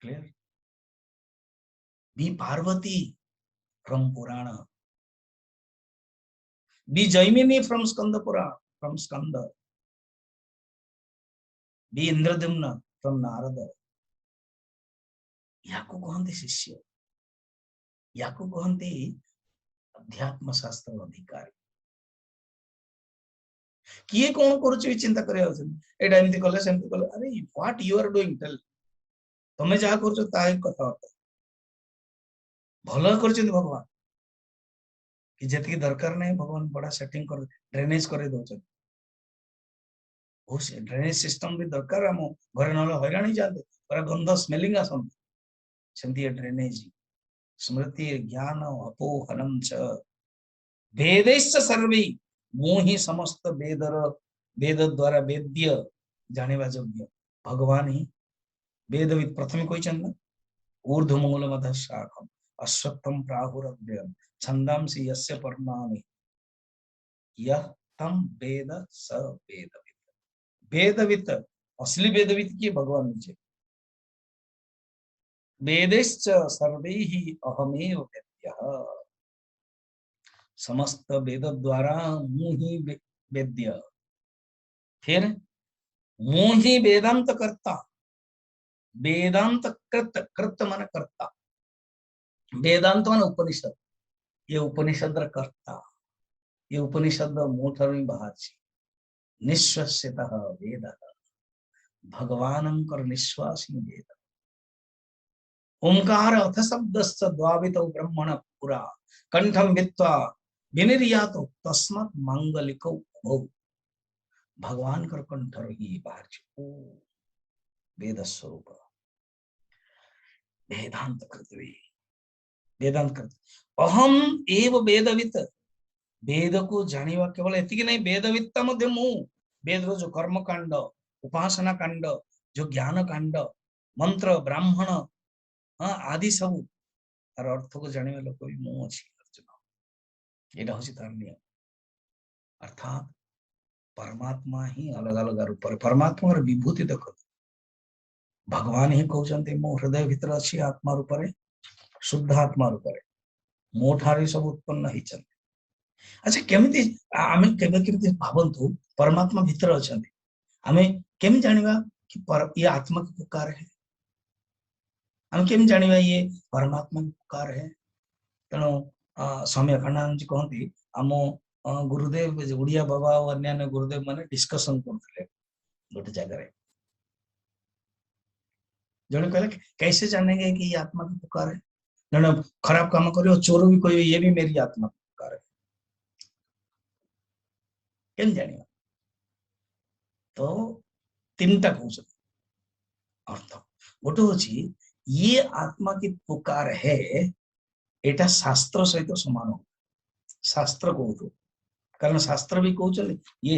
clear be Parvati from Purana be Jaimini from Skanda Purana from Skanda be Indradyumna from Narad याको कहते शिष्य याको कहते अध्यात्म शास्त्र अधिकारी किए कौन करुचे चिंता करिया एटा एमती कले सेमती कले अरे what you are doing tell तमे जा करछो ताई कथा भलो करछन भगवान कि जेतकी दरकार नहीं भगवान बड़ा सेटिंग कर ड्रेनेज करे दोछन ओ से ड्रेनेज सिस्टम भी दरकार हम घरे नले हैरान ही जाते पर गंध स्मेलिंग आसन सेमती ड्रेनेज स्मृति ज्ञान अपोहनम च वेदैश्च सर्वे मोहि समस्त वेदर वेद द्वारा वेद्य जानिबा योग्य भगवान ही वेदविद प्रथम कहिछन ना ऊर्ध्वमूलमधः शाखम अश्वत्थम प्राहुरव्ययम् छंदांसि यस्य पर्णानि यह तम वेद स वेदविद वेदविद असली वेदविद की भगवान नीचे वेदैश्च सर्वैः अहमेव वेद्यः समस्त वेद द्वारा मुहि वेद्य फिर मुहि वेदांत कर्ता वेदांत कृत कृत मन कर्ता वेदांत मन उपनिषद ये उपनिषद कर्ता ये उपनिषद मोठर बाहर निश्वसितः वेद भगवानंकर निश्वासी वेद ओंकार अथ शब्दस्य द्वावितौ ब्रह्मण पुरा कंठम वित्वा विनिर्यात तस्मात् मांगलिक भगवान कर कंठर ही बाहर वेद स्वरूप वेदांत कृतवे वेदांत कृत अहम एव वेदवित वेद को जानिवा केवल एतिक नहीं वेदवित्ता मध्य मु वेद जो कर्म कांड उपासना कांड जो ज्ञान कांड मंत्र ब्राह्मण हाँ आदि सब तार अर्थ को जानिवा लोक भी मु अछि अर्जुन एटा होछि तार नियम अर्थात परमात्मा ही अलग अलग रूप परमात्मा विभूति देख भगवान ही कहते मो हृदय भीतर अच्छी आत्मा रूप शुद्ध आत्मा रूप मो ठारे सब उत्पन्न होती अच्छा केमिति आमे केमिति भावंतु परमात्मा भीतर अच्छा आमे केमि जानिबा कि ये आत्मा की पुकार है आमे केमि जानिबा ये परमात्मा की पुकार है तेणु समय खंडानंद जी कहते आम गुरुदेव उड़िया बाबा और अन्य गुरुदेव माने डिस्कशन करते गोटे जगह जने कहले कैसे जानेंगे कि ये आत्मा की पुकार है जने खराब काम करियो चोर भी कहियो ये भी मेरी आत्मा की पुकार है केन जानियो तो तीनटा कहउछ अर्थ गोटे होची ये आत्मा की पुकार है एटा शास्त्र सहित समान हो शास्त्र कहतो कारण शास्त्र भी कहउछ ये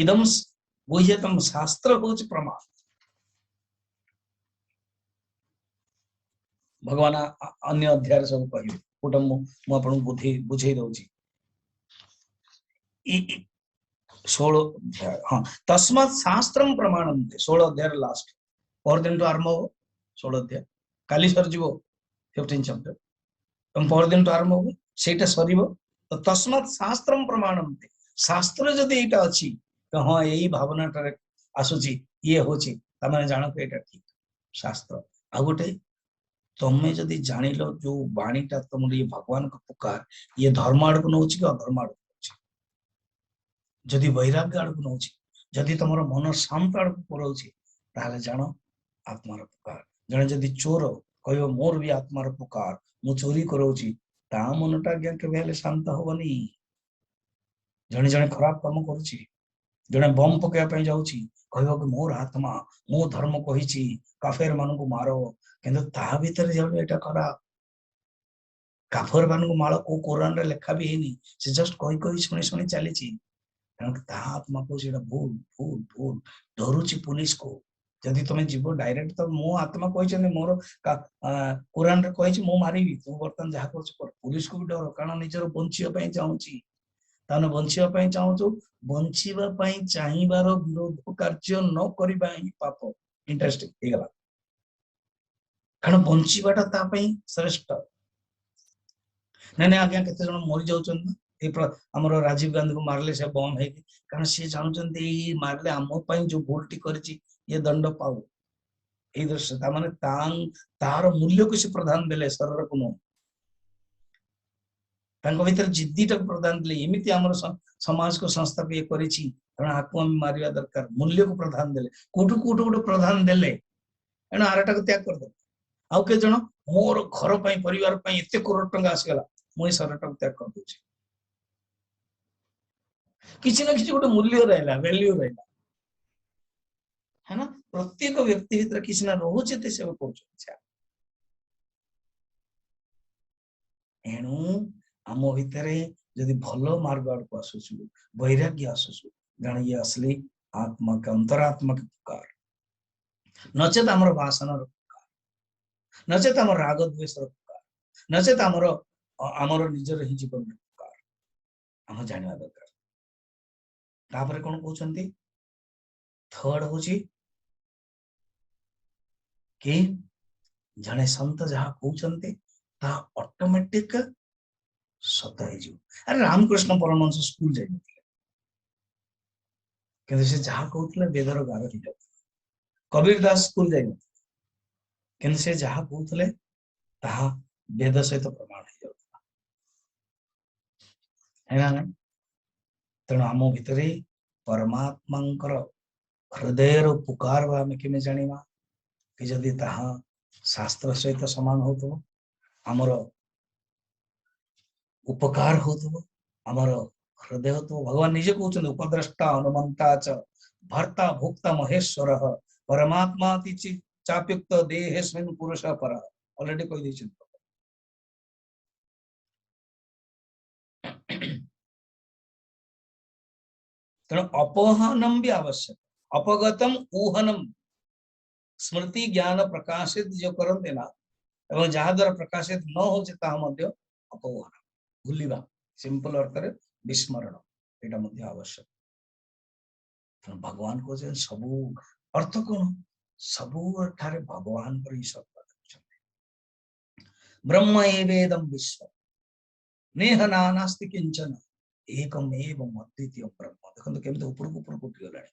इदम गुह्यतम शास्त्र होच प्रमाण भगवान अन्य अध्याय सब कहिबे गोटे मु आपन बुझे दउची 16 अध्याय हाँ तस्मात् शास्त्रम प्रमाणन्ते 16 अध्याय लास्ट पर दिन तो आरंभ हो 16 अध्याय काली सर जीवो 15 चैप्टर तुम पर दिन तो आरंभ हो सेटा सरीबो तो तस्मात् शास्त्रम प्रमाणन्ते शास्त्र जदि एटा अछि तो हां एई भावनाटारे आसुची ये होची तमाने जानो के एटा ठीक शास्त्र आ गोटे तमे जदि जानिलो जो वाणीटा तुम ये भगवान का पुकार ये धर्म आड़ को नउची कि अधर्म आड़ को नउची जदि वैराग्य आड़ को नउची जदि तुमरो मन शांत आड़ को परोची ताले जानो आत्मार पुकार जने जदि चोर कहियो मोर भी आत्मार पुकार मु चोरी करोची ता मनटा ज्ञान के भेले शांत होबनी जने जने खराब काम करूची जने बम पकेया पई जाउची कहियो कि मोर आत्मा मो धर्म कहिची काफेर मान को मारो किंतु ता भीतर जाउ एटा करा काफर मान को मारो को कुरान रे लिखा भी हेनी से जस्ट कहि सुनी सुनी चली छी कारण ता आत्मा को जेडा भूल भूल भूल डरुची पुलिस को जदि तुम जीव डायरेक्ट तो मो आत्मा कहि मोर कुरान रे कहि मो मारिबी तू बर्तन जहा कर पुलिस को भी डर कारण निजर बंचिया पई चाहूची ताने बंचिया पई चाहूचो बंचिबा पई चाहिबार विरोध कार्य न करिबा ही पाप इंटरेस्टिंग हे गला कारण बंचिबाटा ता पई श्रेष्ठ नहीं आज्ञा केते जन मरि जाउछन हमर राजीव गांधी को मारले से बम है कारण से जानछन्ते ई मारले हम पई जो भूलटी करछि ये दंड पाऊ ए दृश्य ता माने तार मूल्य को से प्रदान देले शरीर को न तांको भीतर जिद्दीटा प्रदान देले एमिति हमर समाज को संस्था पे करिछि कारण आत्मा में मारिया दरकार मूल्य को प्रदान देले कोटु कोटु कोटु प्रदान देले एना आरटा को त्याग कर दे आउ के जण मोर घर पई परिवार पई एते करोड़ टंका आसगला मोई शरीरटा को त्याग कर दूछि किसी ना किसी गोटे मूल्य रहला वैल्यू रहला है ना प्रत्येक व्यक्ति भीतर किसी ना रोचे ते सब कहउछ अच्छा एणु आम भितरे जदि भलो मार्ग आड़ को आसुछु वैराग्य आसुछु जान ये असली आत्मा के अंतरात्मा के पुकार नचेत हमर वासना पुकार नचेत हमर राग द्वेष पुकार नचेत हमर निजर ही जीवन पुकार हम जानिबा दरकार तापर कोन कहउछन्ती थर्ड होची कि जने संत जहा कहउछन्ती ता ऑटोमेटिक सत है जो अरे रामकृष्ण परमहंस स्कूल जाई किंतु से जहा कहउतले वेदर गार ही जाउ कबीर दास स्कूल जाई किंतु से जहा कहउतले ता वेद सहित प्रमाण ही जाउ है ना तेणु आम भितर परमात्मा हृदय पुकार आम केमे जानिबा कि जदि ताहा शास्त्र सहित समान हो तो आमर उपकार होतो आमर हृदय तो भगवान निजे कहते उपद्रष्टा हनुमंता च भर्ता भोक्ता महेश्वर परमात्मा चाप्युक्त देहेस्मिन् पुरुष पर ऑलरेडी कह दी। तेणु अपहनम भी आवश्यक अपगतम ऊहनम स्मृति ज्ञान प्रकाशित जो करते ना एवं जहाँ द्वारा प्रकाशित न हो अपहन भूलिबा सिंपल अर्थ रे विस्मरण एटा आवश्यक। भगवान को सबू अर्थ कौन सबू ठारे भगवान पर ही सब ब्रह्म एवेदम विश्व नेह नानास्ति किंचन एकम एवं अद्वितीय ब्रह्म देखो केमते ऊपर उठी गलानी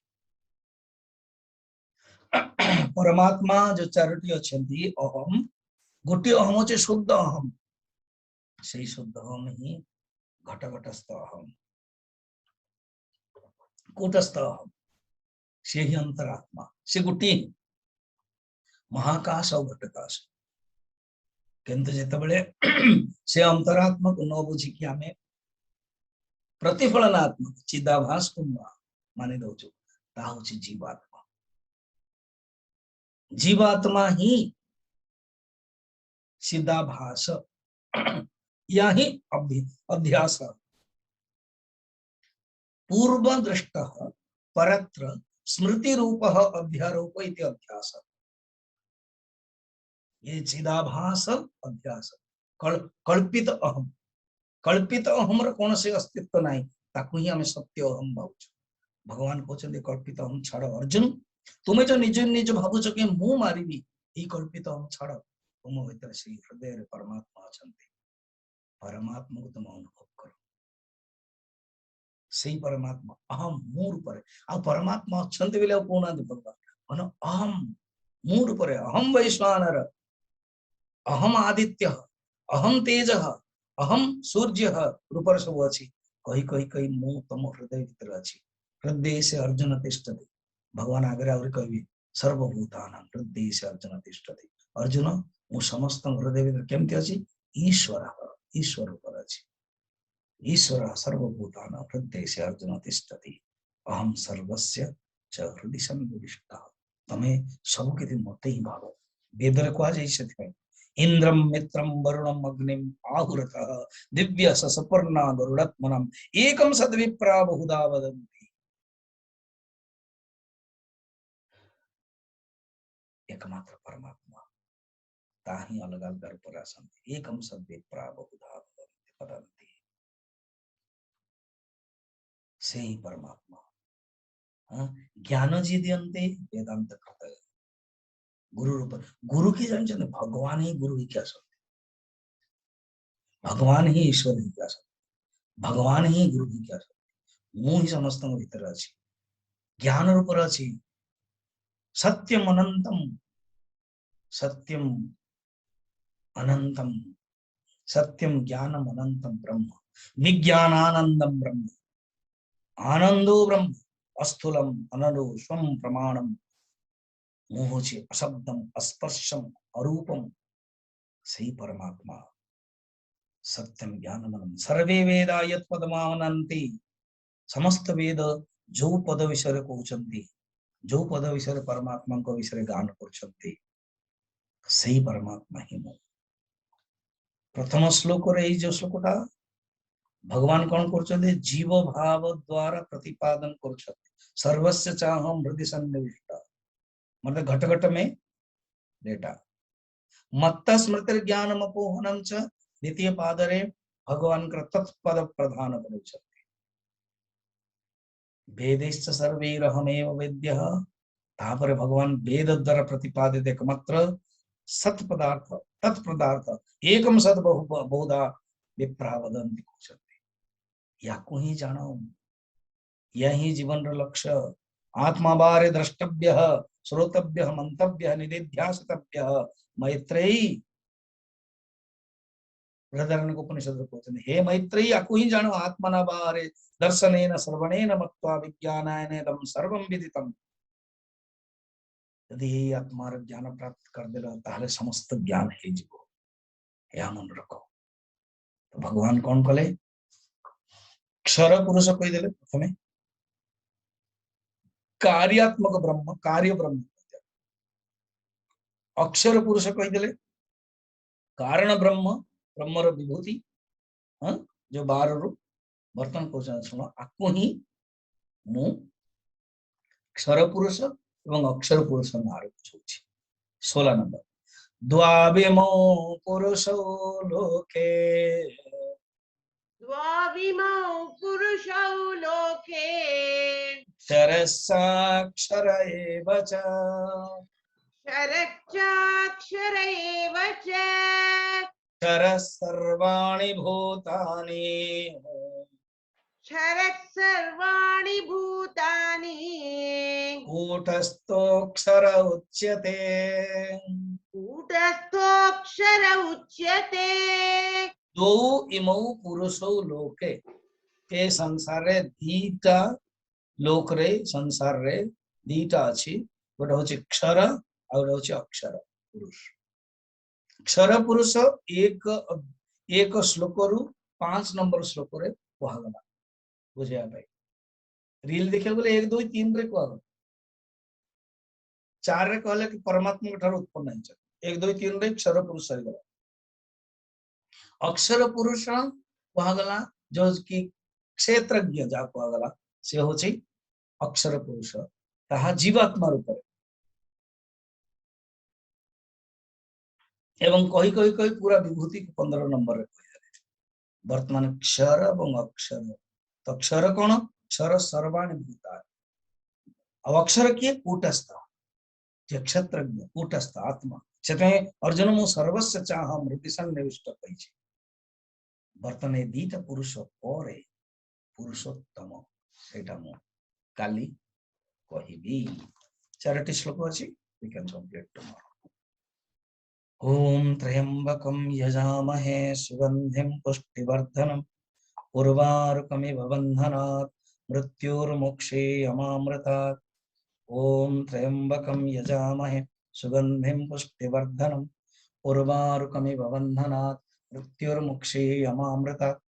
परमात्मा जो चारोटी अच्छी अहम गोटे अहम अच्छे शुद्ध अहम से शुद्ध अहम ही घटघटस्थ अहम कूटस्थ अहम से ही अंतरात्मा से गोटे महाकाश और घटकाश किंतु जितेबले से अंतरात्मा को न बुझिकी आम प्रतिफलनात्मक चिदाभास को मानि दौचु जीवात्मा जीवात्मा ही चिदाभास या ही अध्यास पूर्व दृष्ट परत्र स्मृति रूप अध्यारोप इति अध्यास ये चिदाभास अध्यास कल्पित अहम कौन से अस्तित्व नहीं ताकू ही हमें सत्य अहम भावुच भगवान कहते कल्पित अहम छाड़ अर्जुन तुम्हें जो निज निज भावुच कि मु मारिबी ये कल्पित अहम छाड़ तुम भीतर से हृदय परमात्मा अच्छा परमात्मा को तुम अनुभव करो से परमात्मा अहम मु रूप आ परमात्मा अच्छा बोले कहना भगवान अहम मु रूप अहम वैश्वानर अहम आदित्य अहम तेज अहम सूर्य रूप सब अच्छी कही कही कही मु तुम हृदय भीतर अच्छी हृदय से अर्जुन तिष्ठति भगवान आगे आगे कह सर्वभूतान हृदय से अर्जुन तिष्ठति अर्जुन मु समस्त हृदय भीतर केमती अच्छी ईश्वर ईश्वर ऊपर अच्छी ईश्वर सर्वभूतान हृदय से अर्जुन तिष्ठति अहम सर्वस्य च हृदय सन्निविष्ट तमें सबकि मत ही भाव वेदर कहुई इंद्रम मित्रम वरुणम अग्निम आहुरतः दिव्य सपर्णा गरुड़त्मनम एकम सद्विप्रा बहुधा वदन्ति एकमात्र परमात्मा ताही अलग अलग रूप आसंति एकम सद्विप्रा बहुधा वदन्ति से ही परमात्मा ज्ञान जी दियन्ते वेदांत कृत गुरु रूप गुरु की जानते भगवान ही गुरु ही क्या सकते भगवान ही ईश्वर ही क्या सकते भगवान ही गुरु ही क्या सकते मु ही समस्त भीतर अच्छी ज्ञान रूप अच्छी सत्यम अनंतम सत्यम अनंतम सत्यम ज्ञानम अनंतम ब्रह्म विज्ञानानंदम ब्रह्म आनंदो ब्रह्म अस्थूलम अनलो स्वम प्रमाणम मोहोचे अशब्दम अस्पर्शम अरूपम सही परमात्मा सत्यम ज्ञानमनम सर्वे वेदा यत् पदमानन्ति समस्त वेद जो पद विषय कहते जो पद विषय परमात्मा को विषय गान कर सही परमात्मा ही मु प्रथम श्लोक रे जो श्लोकटा भगवान कौन कर जीव भाव द्वारा प्रतिपादन कर सर्वस्य चाहम हृदय सन्निविष्ट मतलब घट घट में डेटा मत्त स्मृति ज्ञानम अपोहनम च द्वितीय पादरे भगवान का तत्पद प्रधान करुच्छन्ति वेदैश्च सर्वैरहमेव वेद्यः तापर भगवान वेद द्वारा प्रतिपादित एकमात्र सत्पदार्थ तत्पदार्थ एकम सद बहुधा विप्रा वदन्ति कहते याको ही जानो यही जीवन रो लक्ष्य आत्मा बारे द्रष्टव्य श्रोतव्य मंतव्य निधिध्यासितव्य मैत्रेयी बृहदारण्यकोपनिषद कहते हे मैत्रेयी आकु ही जानो आत्मना बारे दर्शनेन श्रवणेन मत्वा विज्ञानानेदं सर्वं विदितम् यदि ये आत्मा ज्ञान प्राप्त कर देला ताहले समस्त ज्ञान हे जीवो या मन रखो तो भगवान कौन कले क्षर पुरुष कहीदेले प्रथमे कार्यात्मक ब्रह्म कार्य ब्रह्म अक्षर पुरुष कहीदेले कारण ब्रह्म ब्रह्मर विभूति हाँ जो 12 रु बर्तन कहते शुण आपको ही मु क्षर पुरुष एवं अक्षर पुरुष नाम बुझाऊँ 16 नंबर द्वाविमो पुरुषो लोके द्वाविमौ पुरुषौ लोके क्षरस्साक्षर एव च क्षरश्चाक्षर एव च क्षरः सर्वाणि भूतानि क्षरः सर्वाणि भूतानि कूटस्थोऽक्षर उच्यते कूटस्थोऽक्षर उच्यते द्वौ इमौ पुरुषौ लोके ए संसार रे दीटा लोक रे संसार रे दीटा अछि गोटे होछि क्षर आ गोटे होछि अक्षर पुरुष क्षर पुरुष एक श्लोक रु 5 नंबर श्लोक रे कहगला बुझिया भाई रील देखिए बोले 1 2 3 रे कहगला 4 रे कहले कि परमात्मा के ठार उत्पन्न है 1 2 3 रे क्षर पुरुष सरी गला अक्षर पुरुष कहगला जो कि क्षेत्रज्ञ जा कहगला से होछि अक्षर पुरुष ताहा जीवात्मा रूप एवं कही कही कही पूरा विभूति को 15 नंबर रे कही वर्तमान क्षर एवं अक्षर तो क्षर कौन क्षर सर्वाणि भूता अक्षर किए कूटस्थ जे क्षेत्रज्ञ कूटस्थ आत्मा से अर्जुन मु सर्वस्व चाह मृति सन्निविष्ट कही वर्तमान ए दीटा पुरुष पर पुरुषोत्तम सेटा मु काली कहिबी 4टी श्लोक अछि वी कैन कंप्लीट टुमारो ओम त्र्यंबकं यजामहे सुगंधिं पुष्टिवर्धनम् उर्वारुकमिव बन्धनात् मृत्युर्मुक्षे अमामृतात् ओम त्र्यंबकं यजामहे सुगंधिं पुष्टिवर्धनम् उर्वारुकमिव बन्धनात् मृत्युर्मुक्षे अमामृतात्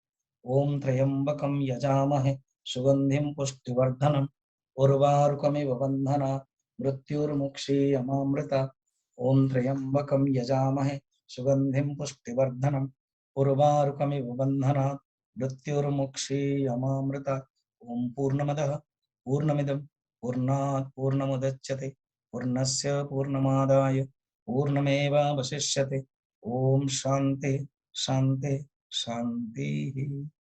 ओम त्र्यंबकं यजामहे सुगंधिं पुष्टिवर्धनम् उर्वारुकमिव बन्धनात् मृत्युर्मुक्षे अमामृतात् ओम त्र्यंबकं यजामहे सुगंधिं पुष्टिवर्धनम् उर्वारुकमिव बन्धनात् मृत्युर्मुक्षे अमामृतात् ओम पूर्णमदः पूर्णमिदं पूर्णात् पूर्णमुदच्यते पूर्णस्य पूर्णमादाय पूर्णमेवावशिष्यते ओम शांति शांति शांति।